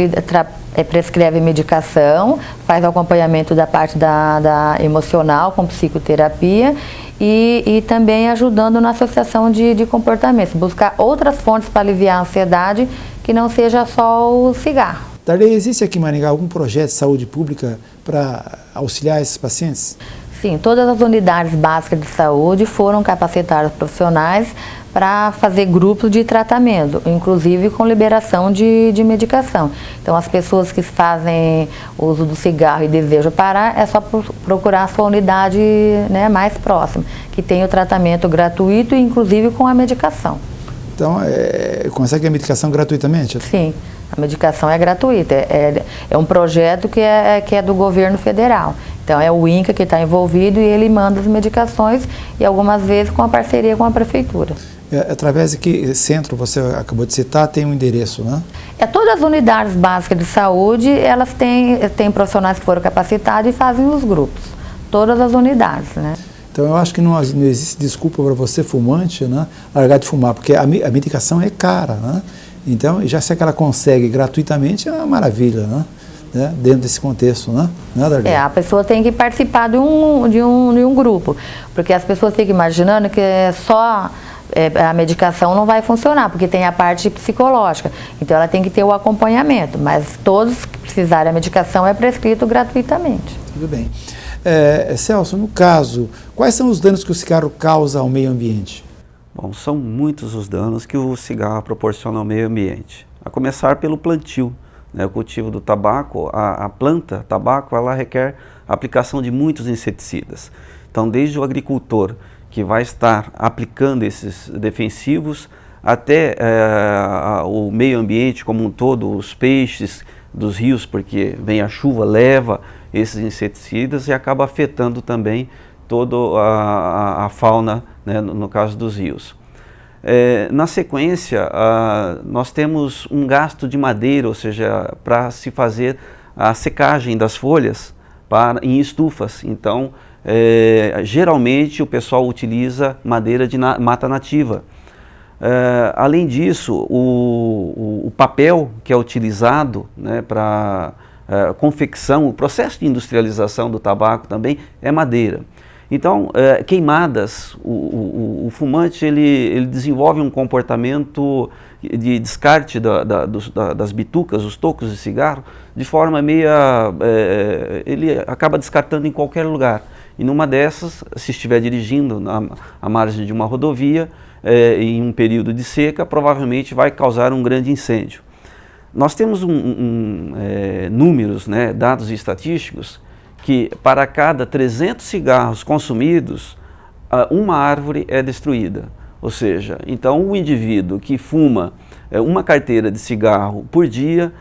prescreve medicação, faz o acompanhamento da parte da emocional com psicoterapia e também ajudando na associação de comportamentos, buscar outras fontes para aliviar a ansiedade que não seja só o cigarro. Darley, existe aqui em Maringá algum projeto de saúde pública para auxiliar esses pacientes? Sim, todas as unidades básicas de saúde foram capacitadas profissionais para fazer grupos de tratamento, inclusive com liberação de medicação. Então, as pessoas que fazem uso do cigarro e desejam parar, é só procurar a sua unidade, né, mais próxima, que tem o tratamento gratuito, inclusive com a medicação. Então, consegue a medicação gratuitamente? Sim, a medicação é gratuita. É um projeto que é do governo federal. Então, é o INCA que está envolvido e ele manda as medicações e algumas vezes com a parceria com a prefeitura. Através de que centro você acabou de citar, tem um endereço, né? Todas as unidades básicas de saúde, elas têm profissionais que foram capacitados e fazem os grupos. Todas as unidades, né? Então, eu acho que não existe desculpa para você, fumante, né, largar de fumar, porque a medicação é cara, né? Então, já se ela consegue gratuitamente, é uma maravilha, né? Dentro desse contexto, né? A pessoa tem que participar de um grupo, porque as pessoas ficam imaginando que só a medicação não vai funcionar, porque tem a parte psicológica. Então, ela tem que ter o acompanhamento, mas todos que precisarem da medicação é prescrito gratuitamente. Tudo bem. Celso, no caso, quais são os danos que o cigarro causa ao meio ambiente? Bom, são muitos os danos que o cigarro proporciona ao meio ambiente. A começar pelo plantio, né? O cultivo do tabaco, a planta tabaco, ela requer a aplicação de muitos inseticidas. Então, desde o agricultor que vai estar aplicando esses defensivos, até o meio ambiente como um todo, os peixes dos rios, porque vem a chuva, leva esses inseticidas e acaba afetando também toda a fauna, né, no caso dos rios. Na sequência, nós temos um gasto de madeira, ou seja, para se fazer a secagem das folhas em estufas. Então, geralmente o pessoal utiliza madeira de mata nativa. Além disso, o papel que é utilizado, né, para confecção, o processo de industrialização do tabaco também é madeira. Então, queimadas, o fumante ele desenvolve um comportamento de descarte das bitucas, os tocos de cigarro, de forma ele acaba descartando em qualquer lugar. E numa dessas, se estiver dirigindo à margem de uma rodovia, em um período de seca, provavelmente vai causar um grande incêndio. Nós temos números, né, dados estatísticos, que para cada 300 cigarros consumidos, uma árvore é destruída. Ou seja, então o indivíduo que fuma uma carteira de cigarro por dia,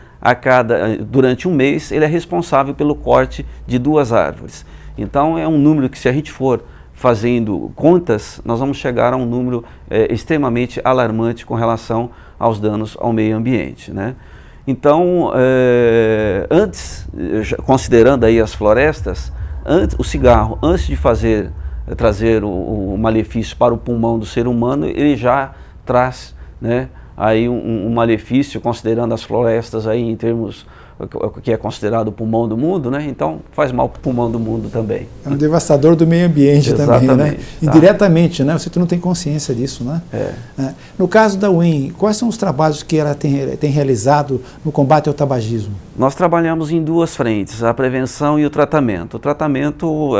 durante um mês, ele é responsável pelo corte de 2 árvores. Então é um número que, se a gente for fazendo contas, nós vamos chegar a um número extremamente alarmante com relação aos danos ao meio ambiente, né? Então, antes, considerando aí as florestas, o cigarro, antes de trazer o malefício para o pulmão do ser humano, ele já traz, né, aí um malefício, considerando as florestas aí em termos que é considerado o pulmão do mundo, né? Então faz mal para o pulmão do mundo também. É um devastador do meio ambiente. Exatamente, também, né? Indiretamente, né? Você não tem consciência disso, né? No caso da UEM, quais são os trabalhos que ela tem realizado no combate ao tabagismo? Nós trabalhamos em 2 frentes, a prevenção e o tratamento. O tratamento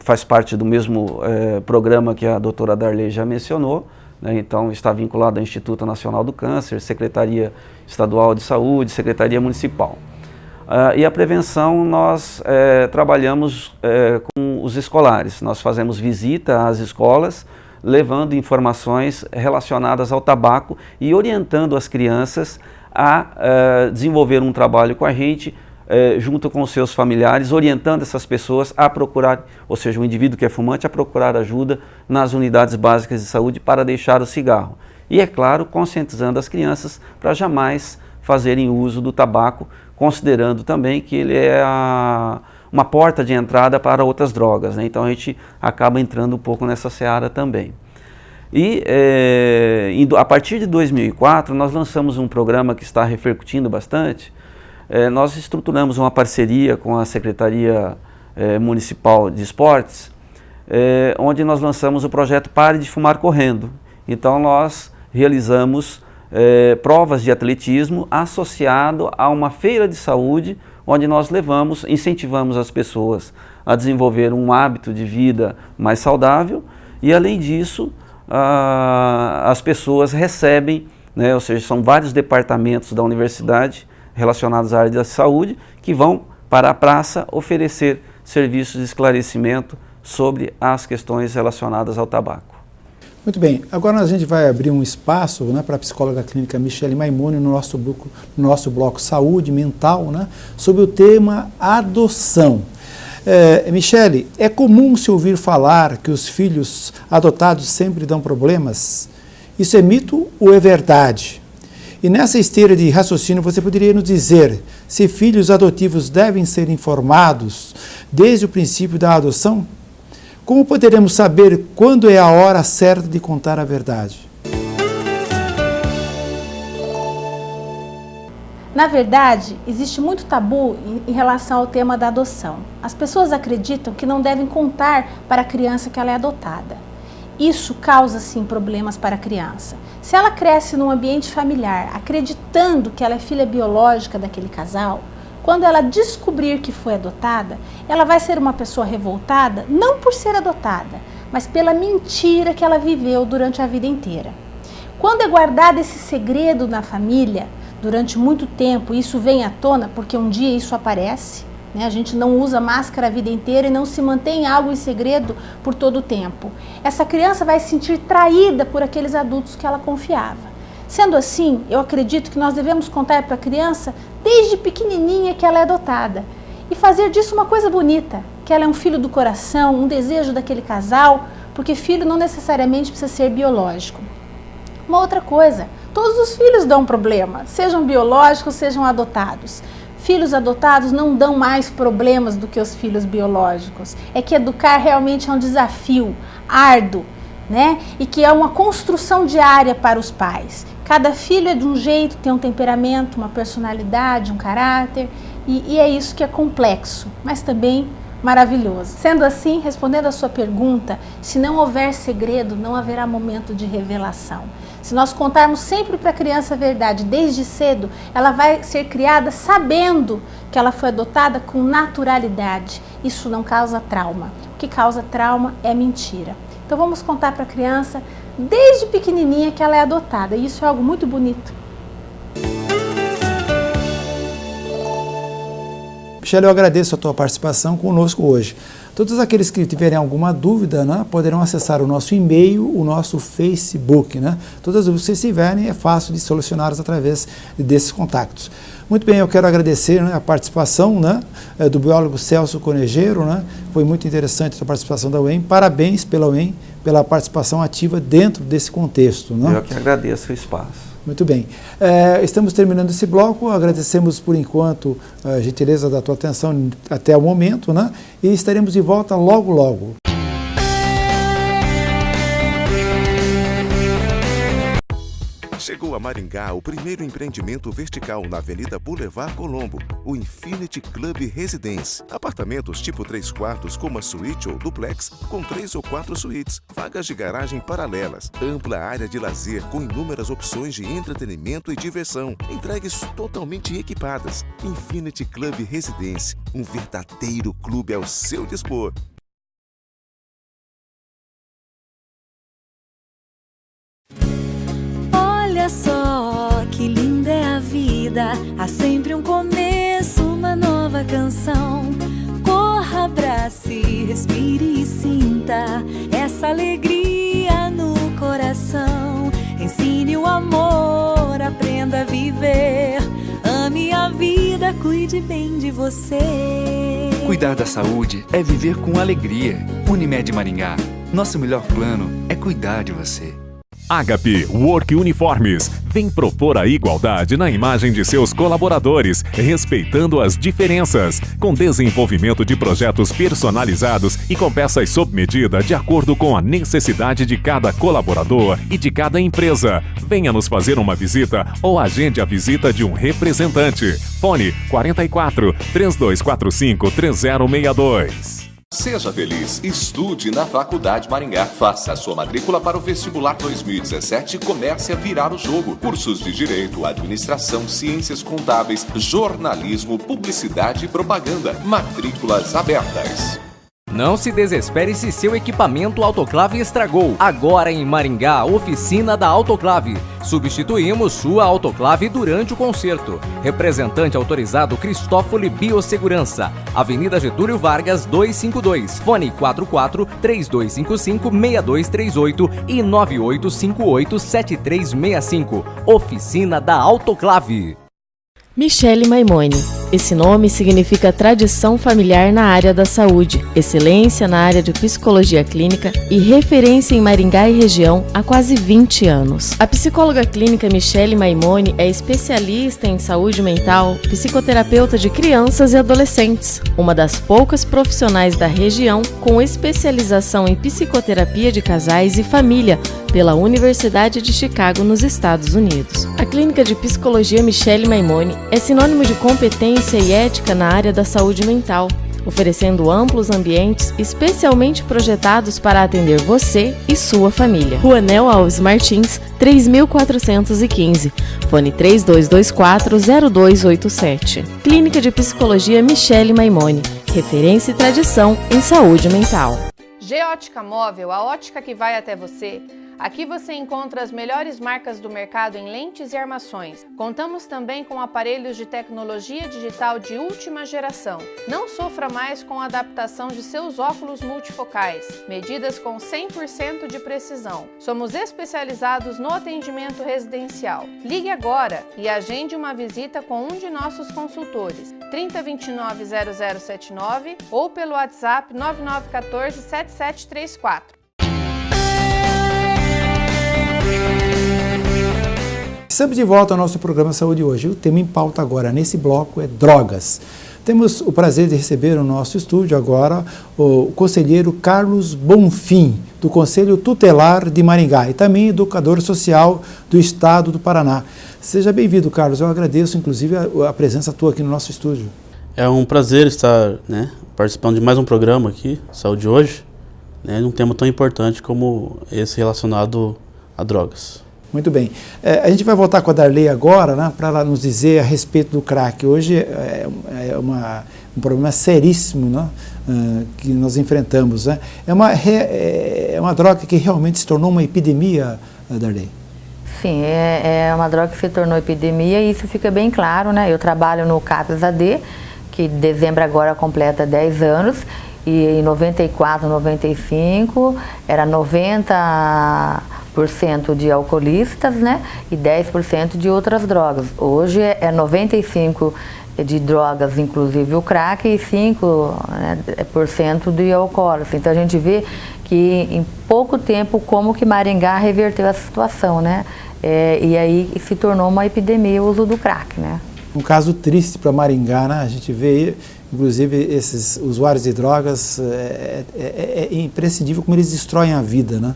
faz parte do mesmo programa que a doutora Darley já mencionou, né? Então está vinculado ao Instituto Nacional do Câncer, Secretaria Estadual de Saúde, Secretaria Municipal. E a prevenção nós trabalhamos com os escolares. Nós fazemos visita às escolas, levando informações relacionadas ao tabaco e orientando as crianças a desenvolver um trabalho com a gente, junto com os seus familiares, orientando essas pessoas a procurar, ou seja, o indivíduo que é fumante, a procurar ajuda nas unidades básicas de saúde para deixar o cigarro. E, é claro, conscientizando as crianças para jamais fazerem uso do tabaco, considerando também que ele é uma porta de entrada para outras drogas, né? Então a gente acaba entrando um pouco nessa seara também. E a partir de 2004 nós lançamos um programa que está repercutindo bastante. Nós estruturamos uma parceria com a Secretaria Municipal de Esportes, onde nós lançamos o projeto Pare de Fumar Correndo. Então nós realizamos provas de atletismo associado a uma feira de saúde, onde nós incentivamos as pessoas a desenvolver um hábito de vida mais saudável e, além disso, as pessoas recebem, né, ou seja, são vários departamentos da universidade relacionados à área da saúde que vão para a praça oferecer serviços de esclarecimento sobre as questões relacionadas ao tabaco. Muito bem, agora a gente vai abrir um espaço, né, para a psicóloga clínica Michele Maimone no nosso bloco Saúde Mental, né, sobre o tema adoção. Michele, é comum se ouvir falar que os filhos adotados sempre dão problemas? Isso é mito ou é verdade? E nessa esteira de raciocínio, você poderia nos dizer se filhos adotivos devem ser informados desde o princípio da adoção? Como poderemos saber quando é a hora certa de contar a verdade? Na verdade, existe muito tabu em relação ao tema da adoção. As pessoas acreditam que não devem contar para a criança que ela é adotada. Isso causa, sim, problemas para a criança. Se ela cresce num ambiente familiar, acreditando que ela é filha biológica daquele casal, quando ela descobrir que foi adotada, ela vai ser uma pessoa revoltada, não por ser adotada, mas pela mentira que ela viveu durante a vida inteira. Quando é guardado esse segredo na família, durante muito tempo, isso vem à tona, porque um dia isso aparece, né? A gente não usa máscara a vida inteira e não se mantém algo em segredo por todo o tempo. Essa criança vai se sentir traída por aqueles adultos que ela confiava. Sendo assim, eu acredito que nós devemos contar para a criança, desde pequenininha, que ela é adotada. E fazer disso uma coisa bonita, que ela é um filho do coração, um desejo daquele casal, porque filho não necessariamente precisa ser biológico. Uma outra coisa, todos os filhos dão problema, sejam biológicos, sejam adotados. Filhos adotados não dão mais problemas do que os filhos biológicos. É que educar realmente é um desafio árduo, né? E que é uma construção diária para os pais. Cada filho é de um jeito, tem um temperamento, uma personalidade, um caráter, e é isso que é complexo, mas também maravilhoso. Sendo assim, respondendo a sua pergunta, se não houver segredo, não haverá momento de revelação. Se nós contarmos sempre para a criança a verdade desde cedo, ela vai ser criada sabendo que ela foi adotada com naturalidade. Isso não causa trauma. O que causa trauma é mentira. Então vamos contar para a criança desde pequenininha que ela é adotada. E isso é algo muito bonito. Michele, eu agradeço a tua participação conosco hoje. Todos aqueles que tiverem alguma dúvida, né, poderão acessar o nosso e-mail, o nosso Facebook. Né? Todas as dúvidas que vocês tiverem, é fácil de solucioná-las através desses contatos. Muito bem, eu quero agradecer, né, a participação, né, do biólogo Celso Conejeiro. Né? Foi muito interessante a participação da UEM. Parabéns pela UEM, pela participação ativa dentro desse contexto. Né? Eu que agradeço o espaço. Muito bem. Estamos terminando esse bloco, agradecemos por enquanto a gentileza da tua atenção até o momento, né? E estaremos de volta logo, logo. Chegou a Maringá o primeiro empreendimento vertical na Avenida Boulevard Colombo, o Infinity Club Residence. Apartamentos tipo 3 quartos com uma suíte ou duplex com 3 ou 4 suítes, vagas de garagem paralelas, ampla área de lazer com inúmeras opções de entretenimento e diversão, entregues totalmente equipadas. Infinity Club Residence, um verdadeiro clube ao seu dispor. Olha só que linda é a vida, há sempre um começo, uma nova canção. Corra, abrace, respire e sinta essa alegria no coração. Ensine o amor, aprenda a viver, ame a vida, cuide bem de você. Cuidar da saúde é viver com alegria. Unimed Maringá, nosso melhor plano é cuidar de você. Agape Work Uniformes vem propor a igualdade na imagem de seus colaboradores, respeitando as diferenças, com desenvolvimento de projetos personalizados e com peças sob medida de acordo com a necessidade de cada colaborador e de cada empresa. Venha nos fazer uma visita ou agende a visita de um representante. Fone 44 3245 3062. Seja feliz, estude na Faculdade Maringá. Faça a sua matrícula para o vestibular 2017 e comece a virar o jogo. Cursos de Direito, Administração, Ciências Contábeis, Jornalismo, Publicidade e Propaganda. Matrículas abertas. Não se desespere se seu equipamento autoclave estragou. Agora em Maringá, oficina da Autoclave. Substituímos sua autoclave durante o conserto. Representante autorizado Cristófoli Biossegurança. Avenida Getúlio Vargas 252. Fone 44-3255-6238 e 9858-7365. Oficina da Autoclave. Michele Maimone. Esse nome significa tradição familiar na área da saúde, excelência na área de psicologia clínica e referência em Maringá e região há quase 20 anos. A psicóloga clínica Michele Maimone é especialista em saúde mental, psicoterapeuta de crianças e adolescentes, uma das poucas profissionais da região com especialização em psicoterapia de casais e família pela Universidade de Chicago, nos Estados Unidos. A clínica de psicologia Michele Maimone é sinônimo de competência e ética na área da saúde mental, oferecendo amplos ambientes especialmente projetados para atender você e sua família. Rua Nel Alves Martins, 3415, fone 3224-0287. Clínica de Psicologia Michele Maimone, referência e tradição em saúde mental. G-Ótica Móvel, a ótica que vai até você. Aqui você encontra as melhores marcas do mercado em lentes e armações. Contamos também com aparelhos de tecnologia digital de última geração. Não sofra mais com a adaptação de seus óculos multifocais, medidas com 100% de precisão. Somos especializados no atendimento residencial. Ligue agora e agende uma visita com um de nossos consultores, 3029-0079 ou pelo WhatsApp 9914-7734. Estamos de volta ao nosso programa Saúde Hoje. O tema em pauta agora nesse bloco é drogas. Temos o prazer de receber no nosso estúdio agora o conselheiro Carlos Bonfim, do Conselho Tutelar de Maringá e também educador social do Estado do Paraná. Seja bem-vindo, Carlos. Eu agradeço, inclusive, a presença tua aqui no nosso estúdio. É um prazer estar participando de mais um programa aqui, Saúde Hoje, num tema tão importante como esse relacionado a drogas. Muito bem. A gente vai voltar com a Darley agora, para ela nos dizer a respeito do crack. Hoje é um problema seríssimo, que nós enfrentamos. É uma droga que realmente se tornou uma epidemia, Darley. Sim, é uma droga que se tornou epidemia e isso fica bem claro, Eu trabalho no CAPES-AD, que em dezembro agora completa 10 anos, e em 94, 95 era 90% de alcoolistas, e 10% de outras drogas. Hoje é 95% de drogas, inclusive o crack, e 5% de alcoólatras. Então a gente vê que em pouco tempo como que Maringá reverteu essa situação, e aí se tornou uma epidemia o uso do crack, Um caso triste para Maringá, A gente vê, inclusive, esses usuários de drogas, é imprescindível como eles destroem a vida,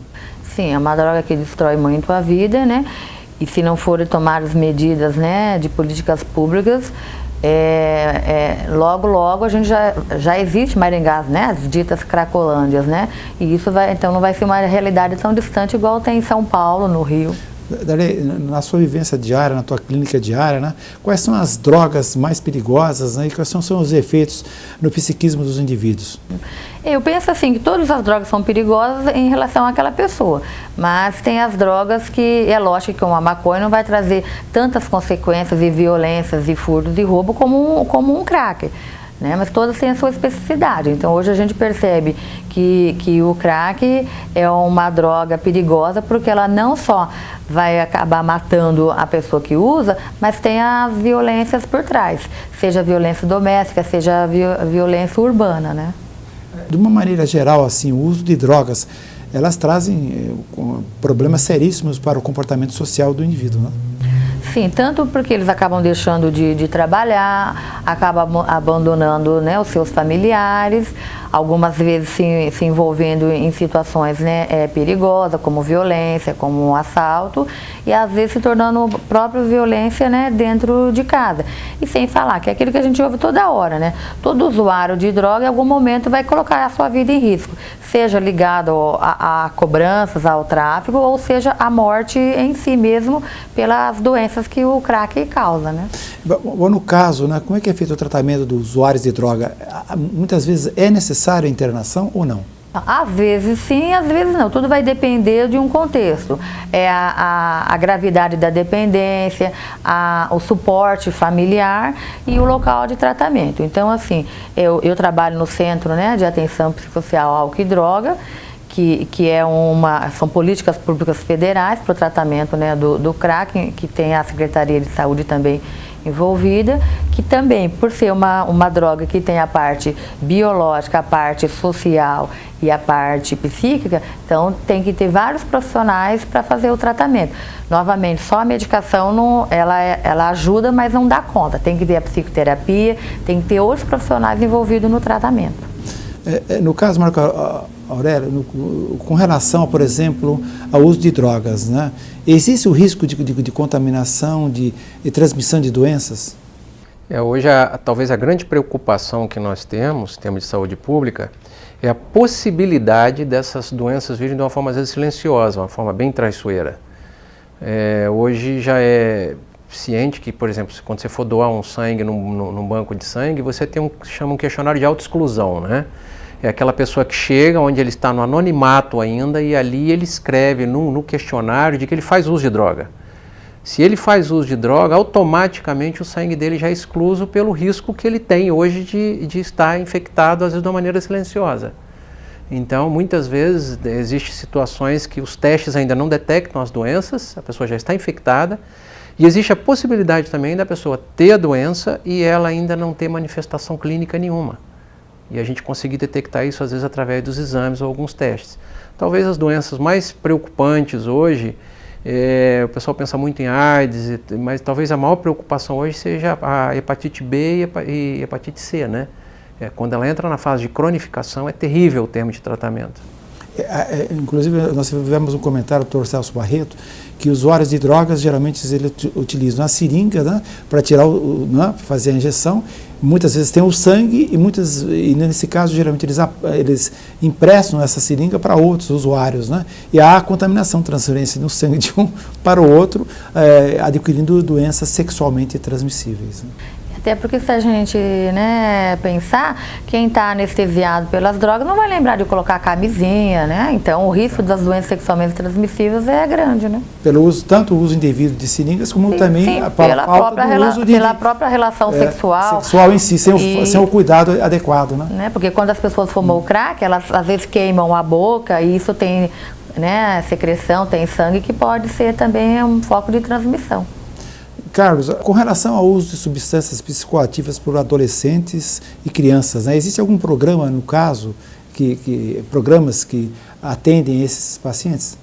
Sim, é uma droga que destrói muito a vida, E se não forem tomadas medidas, de políticas públicas, logo a gente já existe Maringá, as ditas cracolândias, E isso então não vai ser uma realidade tão distante igual tem em São Paulo, no Rio. Darley, na sua vivência diária, na tua clínica diária, quais são as drogas mais perigosas e quais são os efeitos no psiquismo dos indivíduos? Eu penso assim, que todas as drogas são perigosas em relação àquela pessoa, mas tem as drogas que, é lógico que uma maconha não vai trazer tantas consequências e violências e furtos e roubo como um crack. Mas todas têm a sua especificidade. Então hoje a gente percebe que o crack é uma droga perigosa porque ela não só vai acabar matando a pessoa que usa, mas tem as violências por trás, seja a violência doméstica, seja a violência urbana, De uma maneira geral, assim, o uso de drogas, elas trazem problemas seríssimos para o comportamento social do indivíduo, Sim, tanto porque eles acabam deixando de trabalhar, acabam abandonando os seus familiares, algumas vezes se envolvendo em situações perigosas, como violência, como um assalto, e às vezes se tornando própria violência dentro de casa. E sem falar que é aquilo que a gente ouve toda hora, todo usuário de droga em algum momento vai colocar a sua vida em risco, seja ligado a cobranças, ao tráfico, ou seja a morte em si mesmo pelas doenças que o crack causa, Bom, no caso, como é que é feito o tratamento dos usuários de droga? Muitas vezes é necessário necessária a internação ou não? Às vezes sim, às vezes não. Tudo vai depender de um contexto. É a gravidade da dependência, o suporte familiar e o local de tratamento. Então, assim, eu trabalho no Centro, né, de Atenção Psicossocial Álcool e Droga, que são políticas públicas federais para o tratamento, né, do crack, que tem a Secretaria de Saúde também envolvida, que também, por ser uma droga que tem a parte biológica, a parte social e a parte psíquica, então tem que ter vários profissionais para fazer o tratamento. Novamente, só a medicação ela ajuda, mas não dá conta. Tem que ter a psicoterapia, tem que ter outros profissionais envolvidos no tratamento. No caso, Marco Aurélio, com relação, por exemplo, ao uso de drogas, né? Existe o risco de contaminação, de transmissão de doenças? Hoje, talvez a grande preocupação que nós temos, em termos de saúde pública, é a possibilidade dessas doenças virem de uma forma, às vezes, silenciosa, uma forma bem traiçoeira. Hoje já é ciente que, por exemplo, quando você for doar um sangue num banco de sangue, você tem chama um questionário de autoexclusão, né? É aquela pessoa que chega onde ele está no anonimato ainda e ali ele escreve no questionário de que ele faz uso de droga. Se ele faz uso de droga, automaticamente o sangue dele já é excluso pelo risco que ele tem hoje de estar infectado, às vezes de uma maneira silenciosa. Então, muitas vezes, existem situações que os testes ainda não detectam as doenças, a pessoa já está infectada, e existe a possibilidade também da pessoa ter a doença e ela ainda não ter manifestação clínica nenhuma. E a gente conseguir detectar isso, às vezes, através dos exames ou alguns testes. Talvez as doenças mais preocupantes hoje, o pessoal pensa muito em AIDS, mas talvez a maior preocupação hoje seja a hepatite B e hepatite C, né? Quando ela entra na fase de cronificação, é terrível o termo de tratamento. Inclusive, nós tivemos um comentário do Dr. Celso Barreto, que usuários de drogas, geralmente, eles utilizam a seringa, né, para tirar fazer a injeção. Muitas vezes tem o sangue e nesse caso, geralmente, eles emprestam essa seringa para outros usuários, né? E há a contaminação, transferência do sangue de um para o outro, adquirindo doenças sexualmente transmissíveis, né? Até porque se a gente, né, pensar, quem está anestesiado pelas drogas não vai lembrar de colocar camisinha, né? Então o risco das doenças sexualmente transmissíveis é grande, né? Tanto o uso indevido de seringas, como também pela própria relação sexual. Sexual em si, sem o cuidado adequado, né? Porque quando as pessoas fumam o crack, elas às vezes queimam a boca e isso tem, né, secreção, tem sangue que pode ser também um foco de transmissão. Carlos, com relação ao uso de substâncias psicoativas por adolescentes e crianças, né, existe algum programa, no caso, programas que atendem esses pacientes?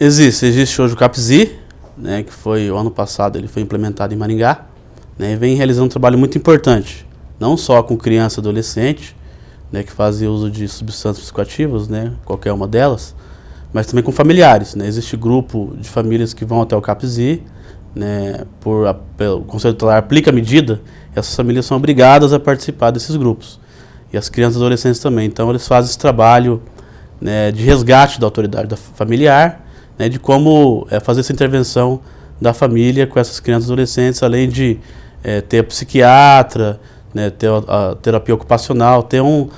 Existe hoje o CAPSI, né, que foi o ano passado, ele foi implementado em Maringá, né, e vem realizando um trabalho muito importante, não só com criança e adolescente, né, que fazem uso de substâncias psicoativas, né, qualquer uma delas, mas também com familiares, né, existe grupo de famílias que vão até o CAPSI, né, o Conselho Tutelar aplica a medida, essas famílias são obrigadas a participar desses grupos. E as crianças e adolescentes também. Então eles fazem esse trabalho, né, de resgate da autoridade familiar, né, de como fazer essa intervenção da família com essas crianças e adolescentes, além de ter a psiquiatra, né, ter a terapia ocupacional, ter um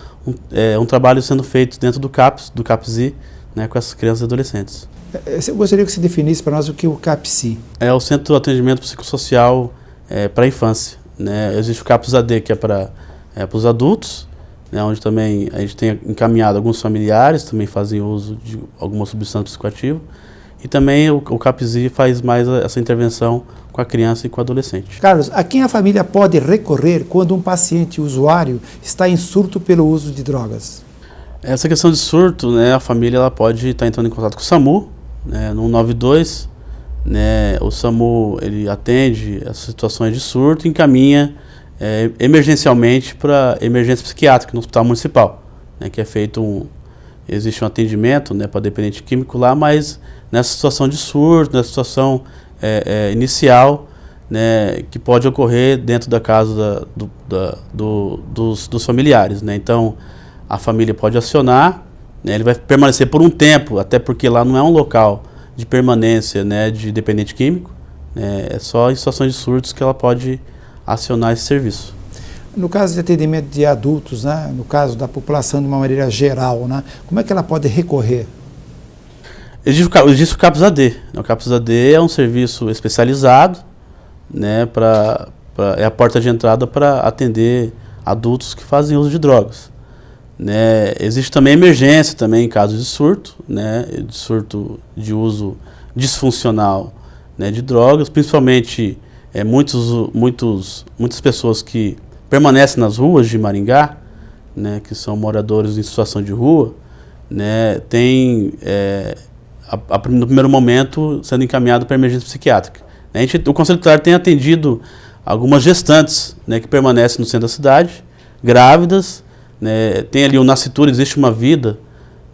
trabalho sendo feito dentro do CAPSI, né, com essas crianças e adolescentes. Eu gostaria que você definisse para nós o que é o CAPSI. É o Centro de Atendimento Psicossocial para a Infância, né? Existe o CAPS-AD, que é para os adultos, né, onde também a gente tem encaminhado alguns familiares, também fazem uso de alguma substância psicoativa, e também o CAPSI faz mais essa intervenção com a criança e com o adolescente. Carlos, a quem a família pode recorrer quando um paciente usuário está em surto pelo uso de drogas? Essa questão de surto, né, a família ela pode estar entrando em contato com o SAMU, né, no 192, né, o SAMU ele atende essas situações de surto e encaminha emergencialmente para emergência psiquiátrica no Hospital Municipal, né, que é feito existe um atendimento, né, para dependente químico lá, mas nessa situação de surto, nessa situação inicial, né, que pode ocorrer dentro da casa dos familiares, né. Então a família pode acionar, né, ele vai permanecer por um tempo, até porque lá não é um local de permanência, né, de dependente químico, né, é só em situações de surtos que ela pode acionar esse serviço. No caso de atendimento de adultos, né? No caso da população de uma maneira geral, né? Como é que ela pode recorrer? Existe o CAPS AD. O CAPS AD é um serviço especializado, né, é a porta de entrada para atender adultos que fazem uso de drogas. Né? Existe também emergência também em casos de surto, né, de surto de uso disfuncional, né, de drogas, principalmente muitas pessoas que permanecem nas ruas de Maringá, né, que são moradores em situação de rua, né, tem no primeiro momento sendo encaminhado para emergência psiquiátrica. O Conselho Tutelar tem atendido algumas gestantes, né, que permanecem no centro da cidade, grávidas, né, tem ali o nascituro, existe uma vida,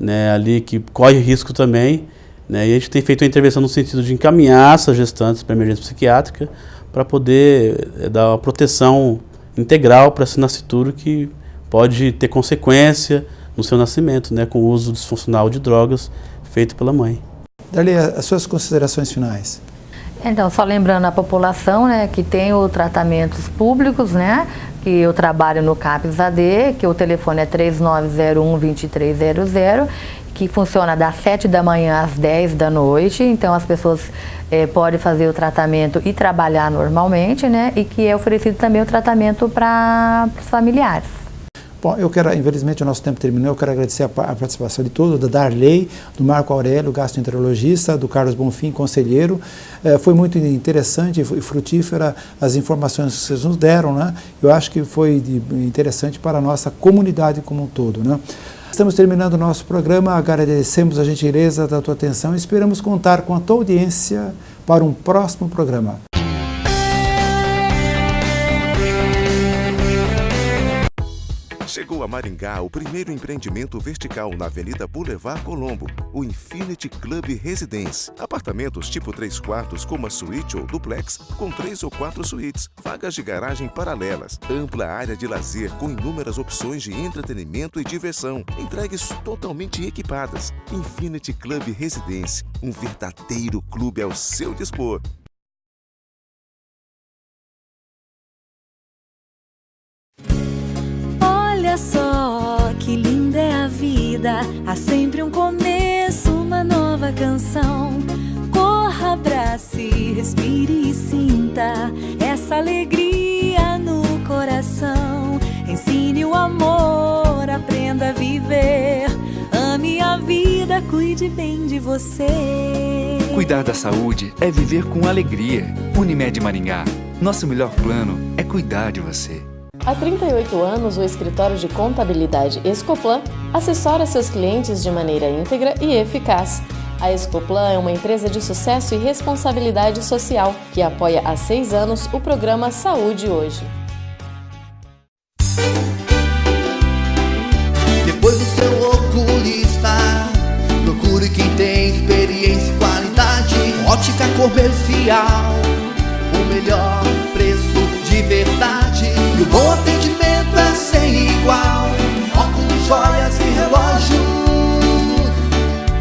né, ali que corre risco também, né, e a gente tem feito a intervenção no sentido de encaminhar essas gestantes para emergência psiquiátrica para poder dar uma proteção integral para esse nascituro que pode ter consequência no seu nascimento, né, com o uso disfuncional de drogas feito pela mãe. Darley, as suas considerações finais. Então, só lembrando a população, né, que tem os tratamentos públicos, né, que eu trabalho no CAPS AD, que o telefone é 3901-2300, que funciona das 7 da manhã às 10 da noite, então as pessoas podem fazer o tratamento e trabalhar normalmente, né, e que é oferecido também o tratamento para os familiares. Bom, infelizmente o nosso tempo terminou, eu quero agradecer a participação de todos, da Darley, do Marco Aurélio, gastroenterologista, do Carlos Bonfim, conselheiro. Foi muito interessante e frutífera as informações que vocês nos deram, né? Eu acho que foi interessante para a nossa comunidade como um todo, né? Estamos terminando o nosso programa, agradecemos a gentileza da tua atenção e esperamos contar com a tua audiência para um próximo programa. Chegou a Maringá o primeiro empreendimento vertical na Avenida Boulevard Colombo, o Infinity Club Residence. Apartamentos tipo 3 quartos com uma suíte ou duplex, com 3 ou 4 suítes, vagas de garagem paralelas, ampla área de lazer com inúmeras opções de entretenimento e diversão, entregues totalmente equipadas. Infinity Club Residence, um verdadeiro clube ao seu dispor. Olha só que linda é a vida, há sempre um começo, uma nova canção. Corra, abrace, respire e sinta essa alegria no coração. Ensine o amor, aprenda a viver, ame a vida, cuide bem de você. Cuidar da saúde é viver com alegria. Unimed Maringá, nosso melhor plano é cuidar de você. Há 38 anos, o escritório de contabilidade Escoplan assessora seus clientes de maneira íntegra e eficaz. A Escoplan é uma empresa de sucesso e responsabilidade social que apoia há 6 anos o programa Saúde Hoje. Depois do seu oculista, procure quem tem experiência e qualidade. Ótica comercial, o melhor preço de verdade. E o bom atendimento é sem igual. Óculos, joias e relógios,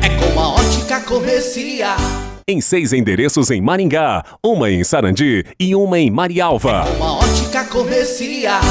é com a Ótica Comercial. Em 6 endereços em Maringá, uma em Sarandi e uma em Marialva. É com a Ótica Comercial.